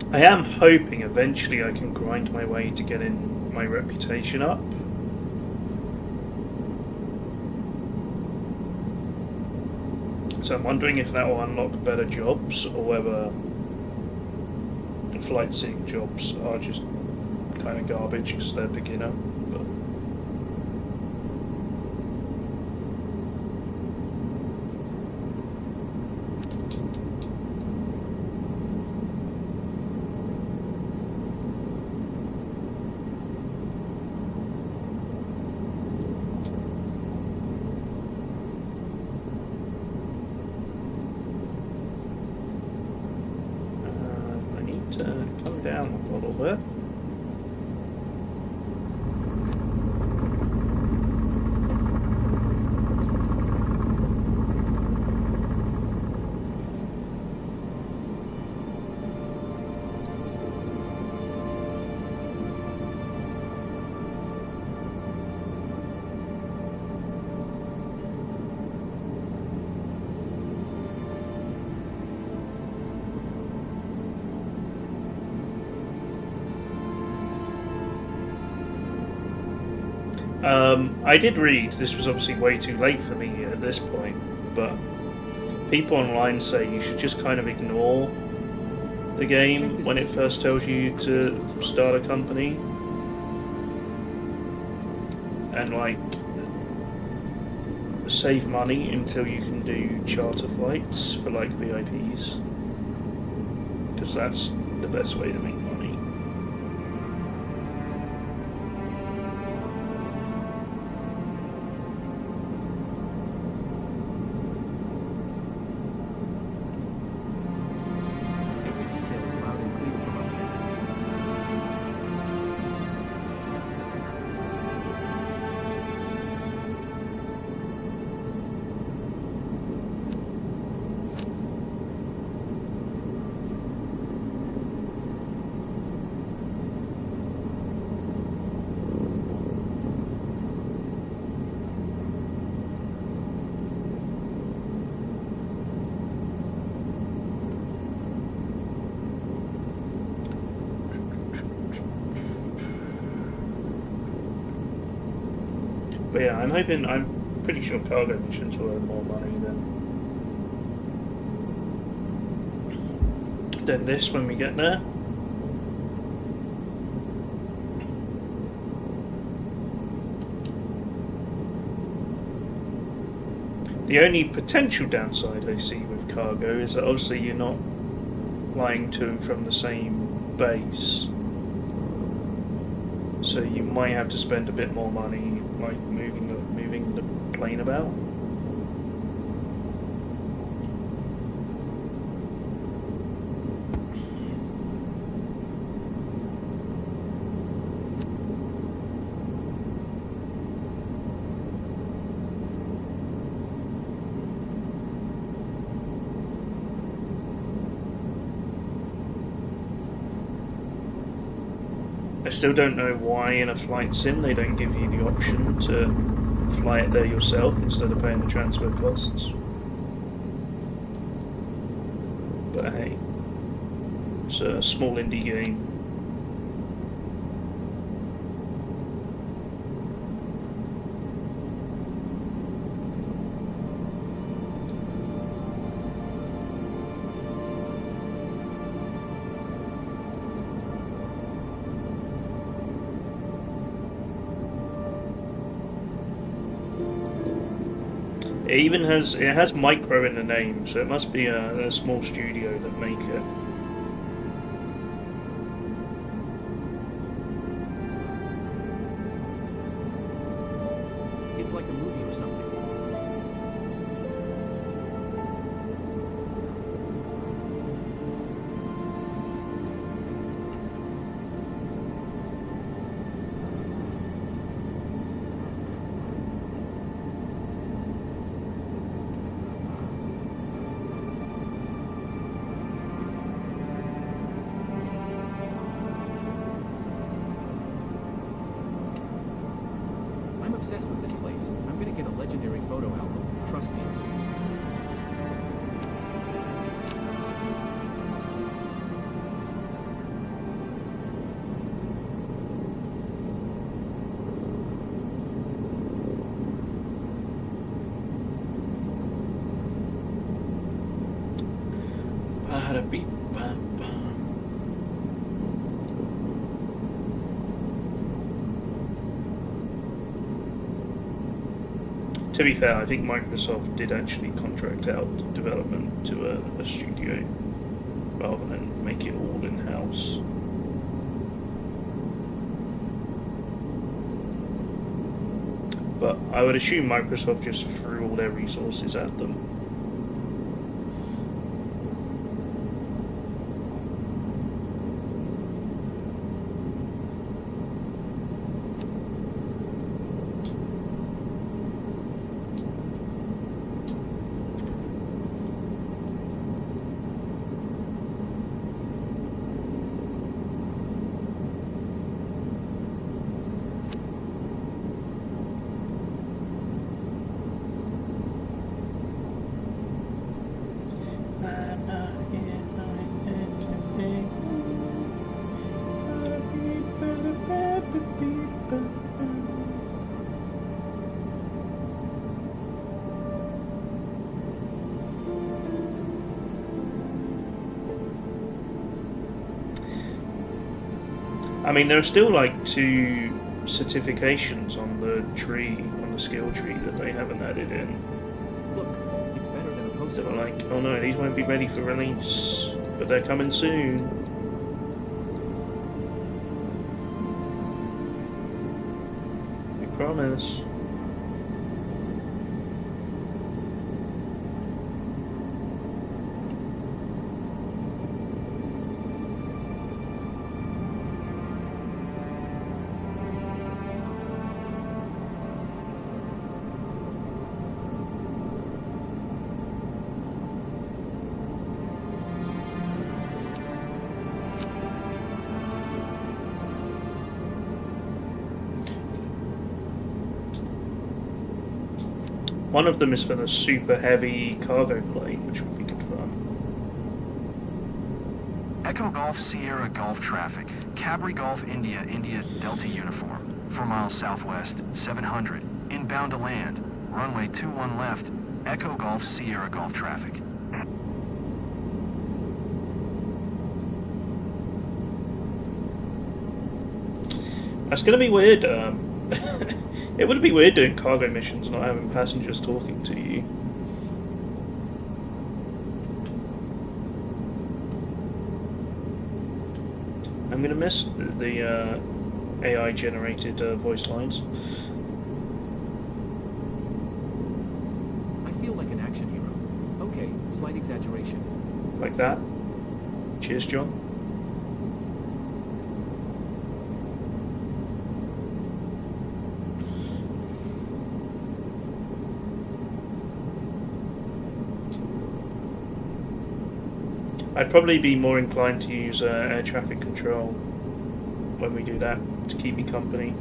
I am hoping eventually I can grind my way to getting my reputation up. So I'm wondering if that will unlock better jobs or whether the flight sim jobs are just kind of garbage because they're beginner. But I need to come down a little bit. I did read, this was obviously way too late for me at this point, but people online say you should just kind of ignore the game when it first tells you to start a company. And like, save money until you can do charter flights for like VIPs. Because that's the best way to make money. Every detail is loud and clear from up here. But yeah, I'm pretty sure cargo missions will earn more money than this when we get there. The only potential downside I see with cargo is that obviously you're not flying to and from the same base. So you might have to spend a bit more money like moving the plane about. I still don't know why in a flight sim they don't give you the option to fly it there yourself instead of paying the transfer costs. But hey, it's a small indie game. It has Micro in the name, so it must be a small studio that make it. It's like a movie or something. I'm obsessed with this place. I'm gonna get a legendary photo album. Trust me. Ba-da-beep-ba-ba. To be fair, I think Microsoft did actually contract out development to a studio rather than make it all in-house. But I would assume Microsoft just threw all their resources at them. I mean, there are still like 2 certifications on the tree, on the skill tree that they haven't added in. Look, it's better than a poster. They were like, oh no, these won't be ready for release, but they're coming soon. We promise. One of them is for the super heavy cargo plane, which would be good fun. Echo Golf Sierra Golf traffic. Cabri Golf India India Delta uniform. 4 miles southwest, 700. Inbound to land. Runway 21 left. Echo Golf Sierra Golf traffic. That's gonna be weird. It would be weird doing cargo missions and not having passengers talking to you. I'm gonna miss the AI-generated voice lines. I feel like an action hero. Okay, slight exaggeration. Like that. Cheers, John. I'd probably be more inclined to use air traffic control when we do that to keep me company.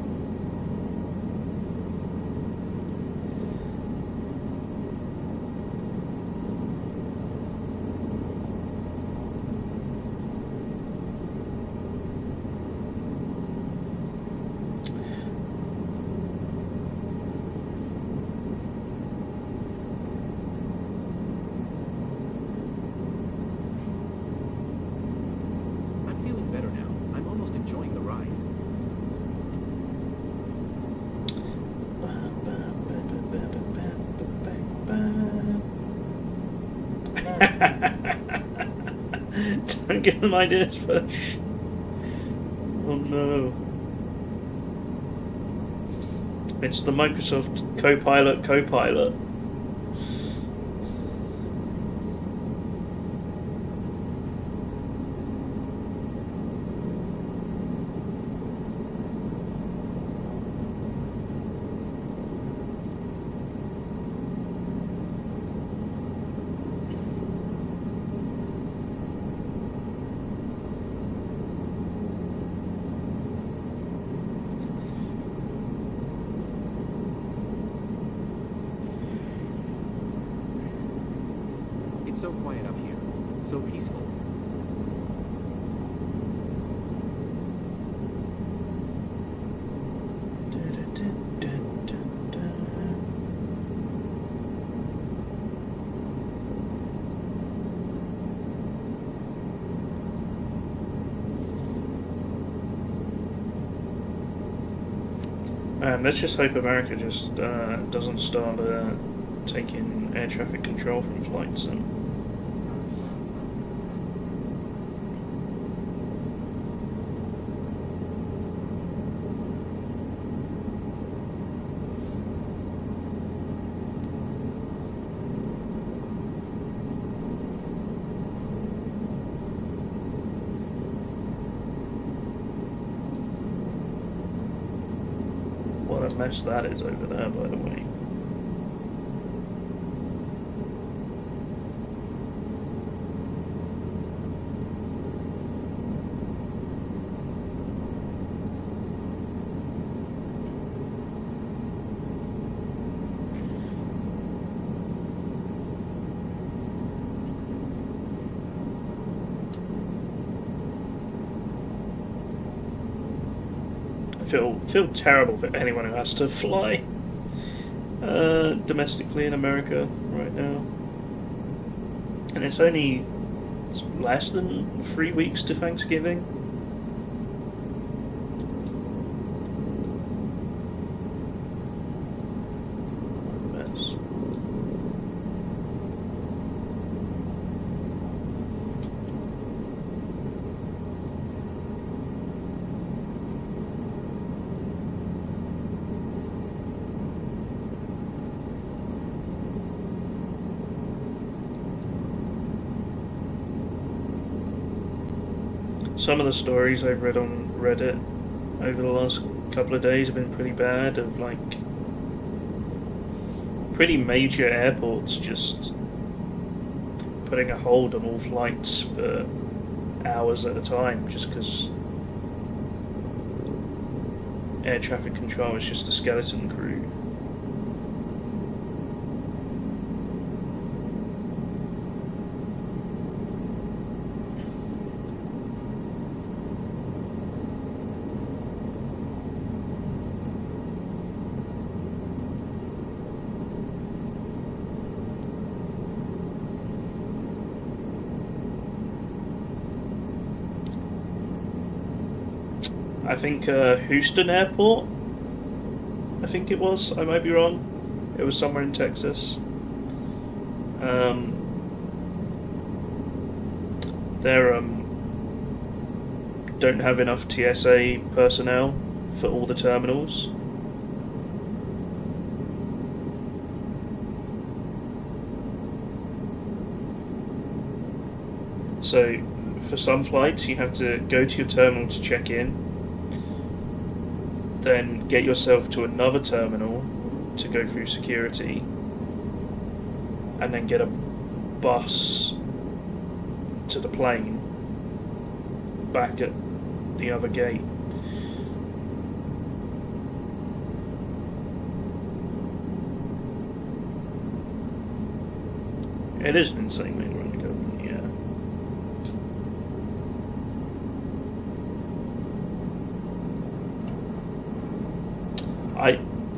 I'm feeling better now. I'm almost enjoying the ride. Don't give them ideas first. Oh no. It's the Microsoft Copilot. It's so quiet up here. So peaceful. Let's just hope America just doesn't start taking air traffic control from flights and. What a mess that is over there, by the way. I feel terrible for anyone who has to fly domestically in America right now. And it's less than 3 weeks to Thanksgiving. What a mess. Some of the stories I've read on Reddit over the last couple of days have been pretty bad, of like pretty major airports just putting a hold on all flights for hours at a time just because air traffic control is just a skeleton crew. I think Houston Airport, I think it was, I might be wrong, it was somewhere in Texas. They don't have enough TSA personnel for all the terminals. So for some flights you have to go to your terminal to check in, then get yourself to another terminal to go through security, and then get a bus to the plane back at the other gate. It is an insane way to run the government, yeah.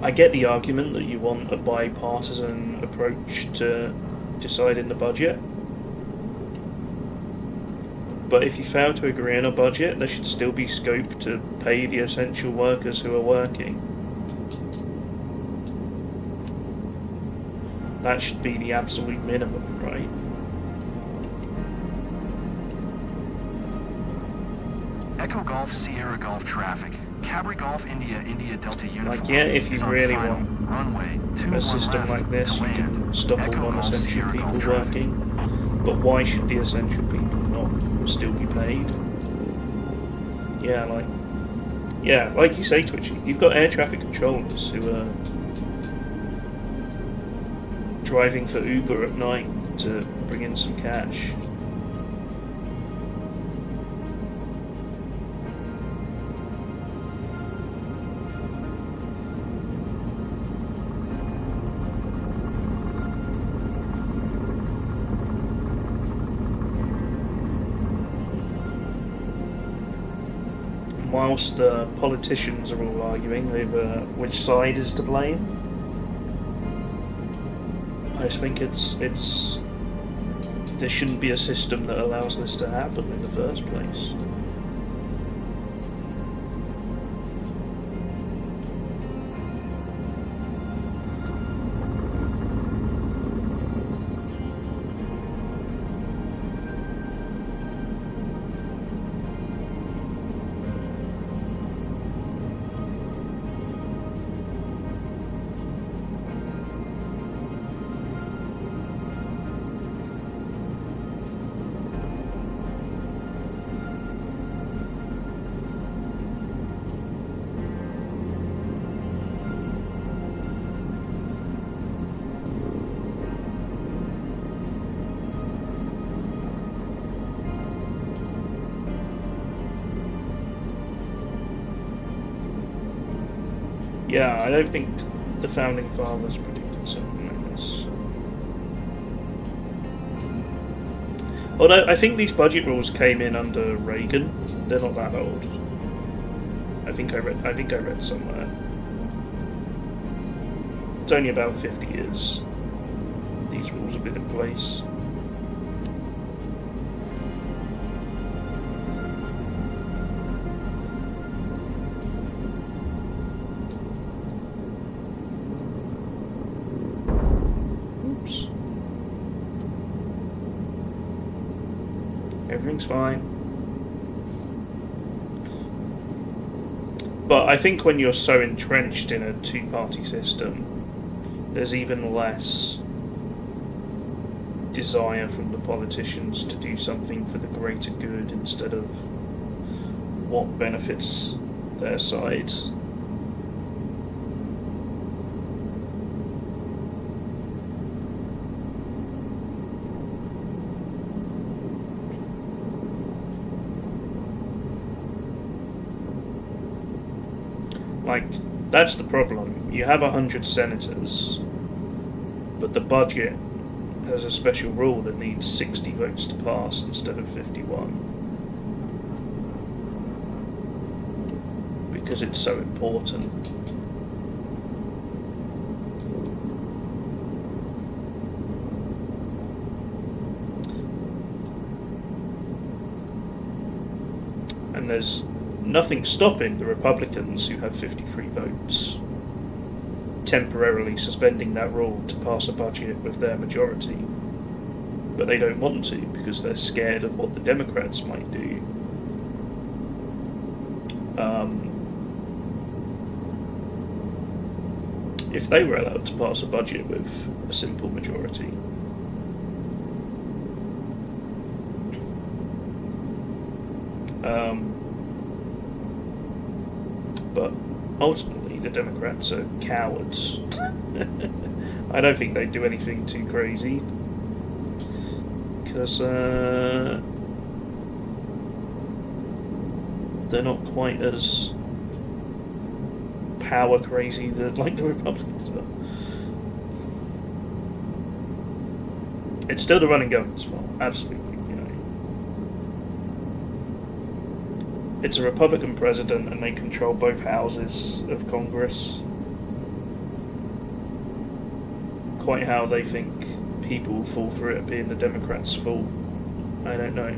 I get the argument that you want a bipartisan approach to deciding the budget, but if you fail to agree on a budget, there should still be scope to pay the essential workers who are working. That should be the absolute minimum, right? Echo Golf Sierra Golf traffic. Cabri Golf India India Delta uniform. Like, yeah, if you is on really final. want Runway a system like this, you can stop Echo all Golf non-essential Sierra people Golf traffic. working. But why should the essential people not still be paid? Yeah, like you say, Twitchy, you've got air traffic controllers who are driving for Uber at night to bring in some cash. Whilst politicians are all arguing over which side is to blame, I just think there shouldn't be a system that allows this to happen in the first place. Yeah, I don't think the founding fathers predicted something like this. Although I think these budget rules came in under Reagan. They're not that old. I think I read somewhere. It's only about 50 years these rules have been in place. Everything's fine. But I think when you're so entrenched in a two-party system, there's even less desire from the politicians to do something for the greater good instead of what benefits their side. Like, that's the problem. You have 100 senators, but the budget has a special rule that needs 60 votes to pass instead of 51. Because it's so important. And there's nothing stopping the Republicans, who have 53 votes, temporarily suspending that rule to pass a budget with their majority. But they don't want to because they're scared of what the Democrats might do. If they were allowed to pass a budget with a simple majority. But ultimately, the Democrats are cowards. I don't think they'd do anything too crazy. Because they're not quite as power crazy like the Republicans are. It's still the run and gun as well, absolutely. It's a Republican president and they control both houses of Congress. Quite how they think people will fall for it being the Democrats' fault, I don't know.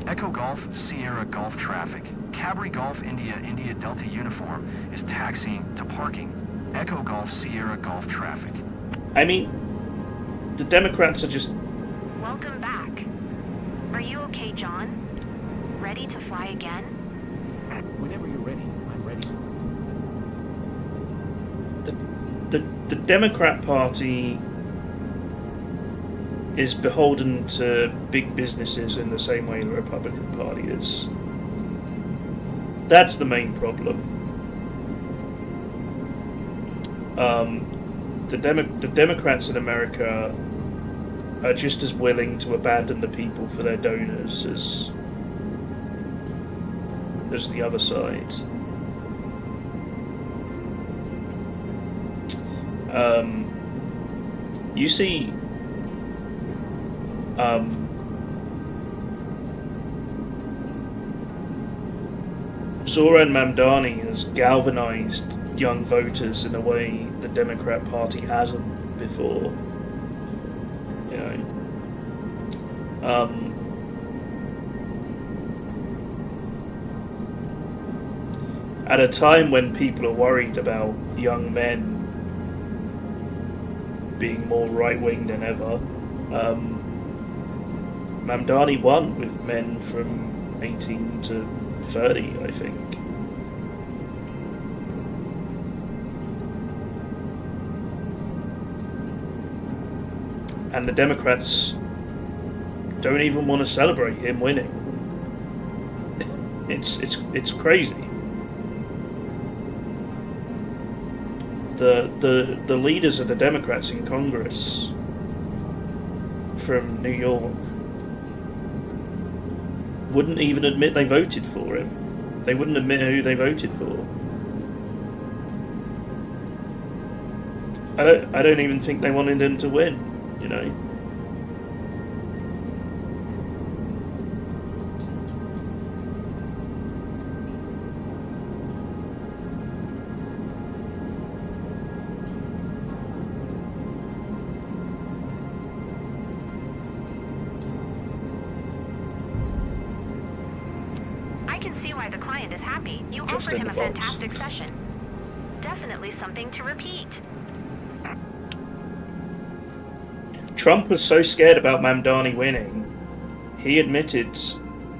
Echo Golf Sierra Golf traffic. Cabri Golf India India Delta uniform is taxiing to parking. Echo Golf Sierra Golf traffic. I mean, the Democrats are just... Welcome back. Are you okay, John? Ready to fly again? Whenever you're ready, I'm ready. The Democrat Party is beholden to big businesses in the same way the Republican Party is. That's the main problem. The Democrats in America are just as willing to abandon the people for their donors as the other side. You see, Zoran Mamdani has galvanized young voters in a way the Democrat Party hasn't before. You know, at a time when people are worried about young men being more right-wing than ever, Mamdani won with men from 18 to 30, I think. And the Democrats don't even want to celebrate him winning. It's crazy. The leaders of the Democrats in Congress from New York wouldn't even admit they voted for him. They wouldn't admit who they voted for. I don't even think they wanted him to win, you know. Offered him a fantastic session. Definitely something to repeat. Trump was so scared about Mamdani winning, he admitted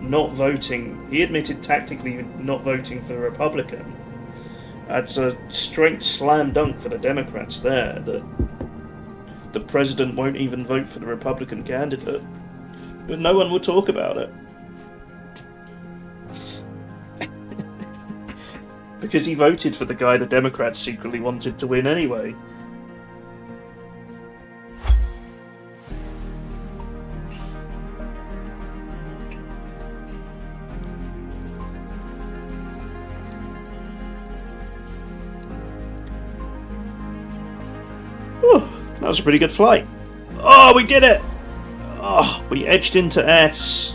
not voting. He admitted tactically not voting for the Republican. That's a straight slam dunk for the Democrats there. That the president won't even vote for the Republican candidate, but no one will talk about it. Because he voted for the guy the Democrats secretly wanted to win anyway. Whew, that was a pretty good flight. Oh, we did it! Oh, we edged into S.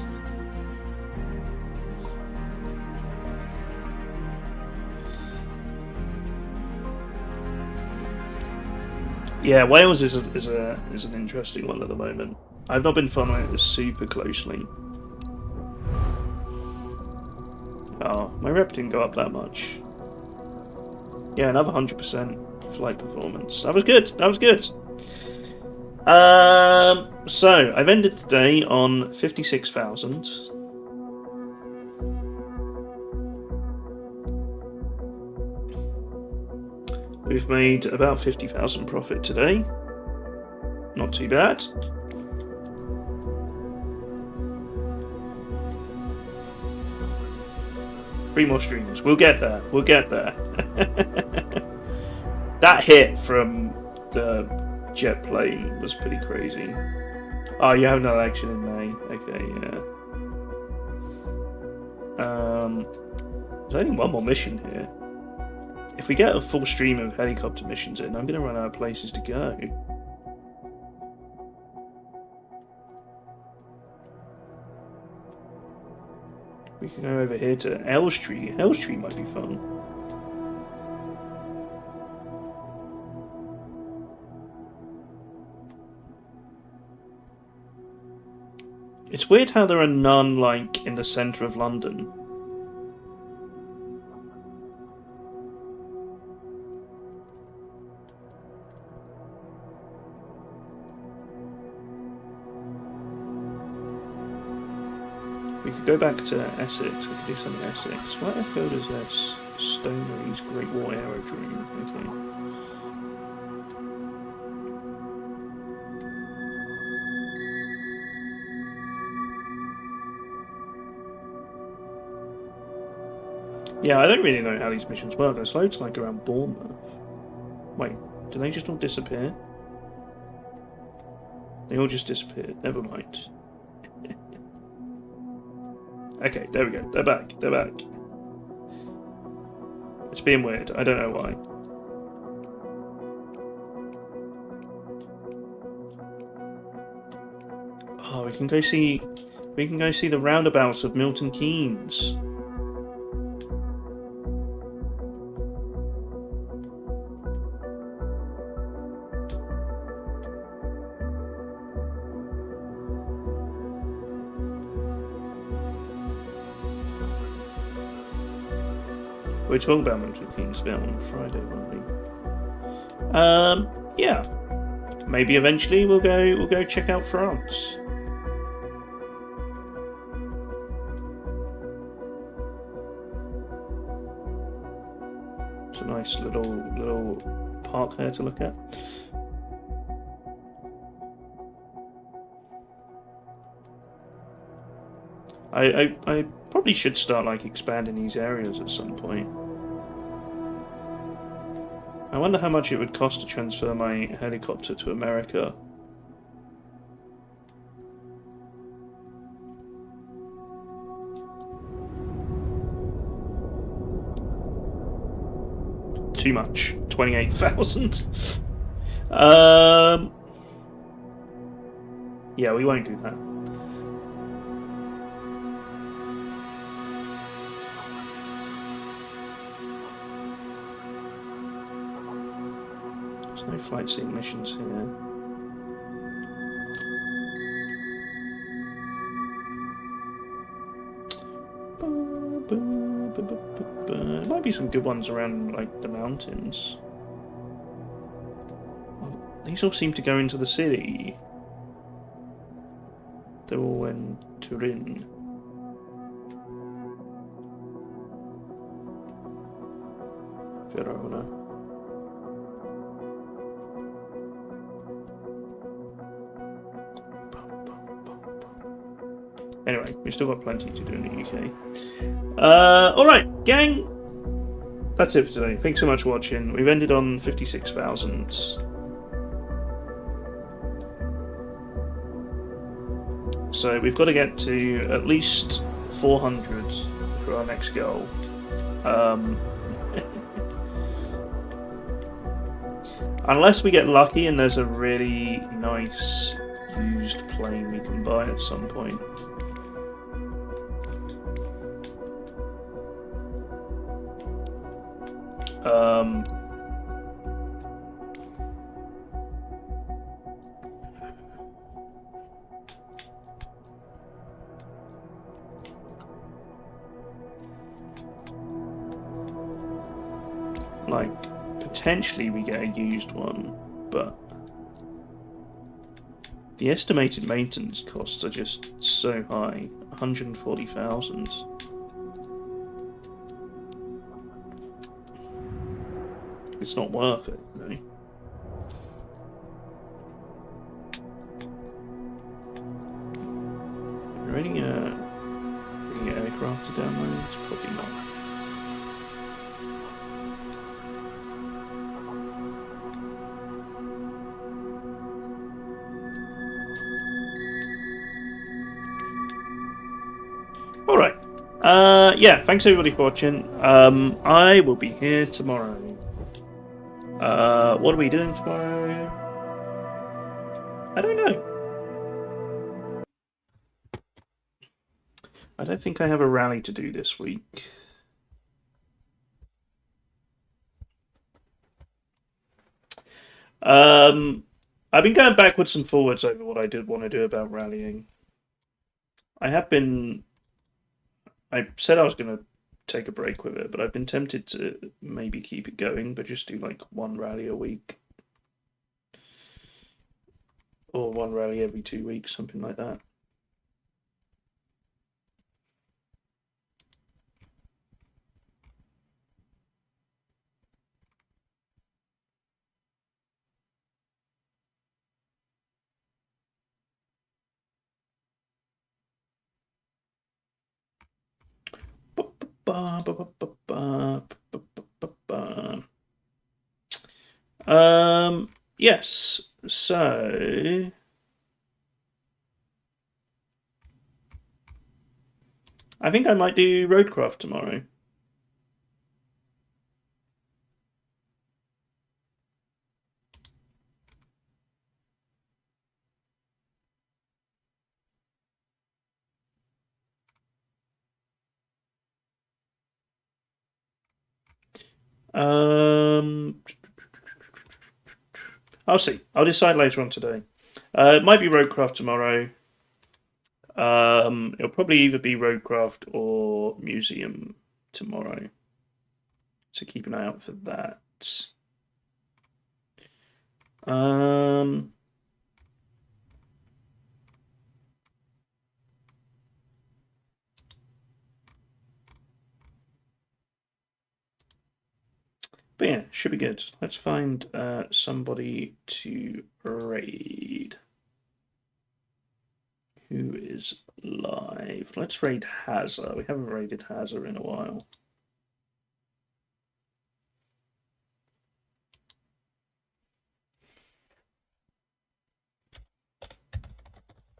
Yeah, Wales is an interesting one at the moment. I've not been following it super closely. Oh, my rep didn't go up that much. Yeah, another 100% flight performance. That was good. That was good. So I've ended today on 56,000. We've made about 50,000 profit today. Not too bad. Three more streams. We'll get there. We'll get there. That hit from the jet plane was pretty crazy. Oh, you have an election in May. Okay, yeah. There's only one more mission here. If we get a full stream of helicopter missions in, I'm going to run out of places to go. We can go over here to Elstree. Elstree might be fun. It's weird how there are none, like, in the centre of London. go back to Essex. We could do something in Essex. Where the hell is this? Stonery's Great War Aerodrome. Okay. Yeah, I don't really know how these missions work. There's loads like around Bournemouth. Wait, do they just all disappear? They all just disappeared. Never mind. Okay, there we go. They're back. They're back. It's being weird. I don't know why. Oh, we can go see the roundabouts of Milton Keynes. We're talking about Milton Keynes a bit on Friday, won't we? Yeah. Maybe eventually we'll go check out France. It's a nice little park there to look at. I probably should start like expanding these areas at some point. I wonder how much it would cost to transfer my helicopter to America. Too much. 28,000. Yeah, we won't do that. There's no flight seat missions here. There might be some good ones around, like, the mountains. These all seem to go into the city. They're all in Turin. Verona. Anyway, we've still got plenty to do in the UK. Alright, gang. That's it for today. Thanks so much for watching. We've ended on 56,000. So we've got to get to at least 400 for our next goal. Unless we get lucky and there's a really nice used plane we can buy at some point. Like, potentially we get a used one, but the estimated maintenance costs are just so high. 140,000. It's not worth it, really. Running an aircraft to download? It's probably not. Alright. Yeah, thanks everybody for watching. I will be here tomorrow. What are we doing tomorrow? I don't know. I don't think I have a rally to do this week. I've been going backwards and forwards over what I did want to do about rallying. I said I was going to take a break with it, but I've been tempted to maybe keep it going, but just do like one rally a week. Or one rally every 2 weeks, something like that. Yes. So I think I might do Roadcraft tomorrow. I'll see. I'll decide later on today. It might be Roadcraft tomorrow. It'll probably either be Roadcraft or Museum tomorrow. So keep an eye out for that. But yeah, should be good. Let's find somebody to raid. Who is live? Let's raid Hazza. We haven't raided Hazza in a while.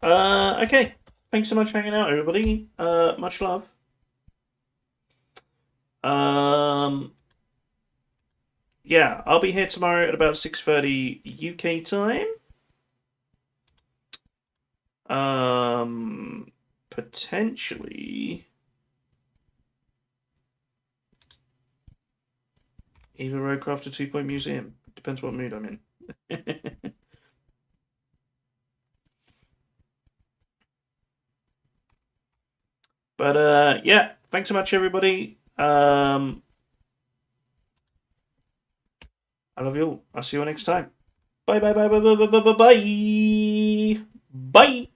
Okay. Thanks so much for hanging out, everybody. Much love. Yeah, I'll be here tomorrow at about 6:30 UK time. Potentially either Roadcraft or 2 Point Museum. Depends what mood I'm in. But yeah, thanks so much, everybody. I love you all. I'll see you all next time. Bye, bye, bye, bye, bye, bye, bye, bye, bye. Bye.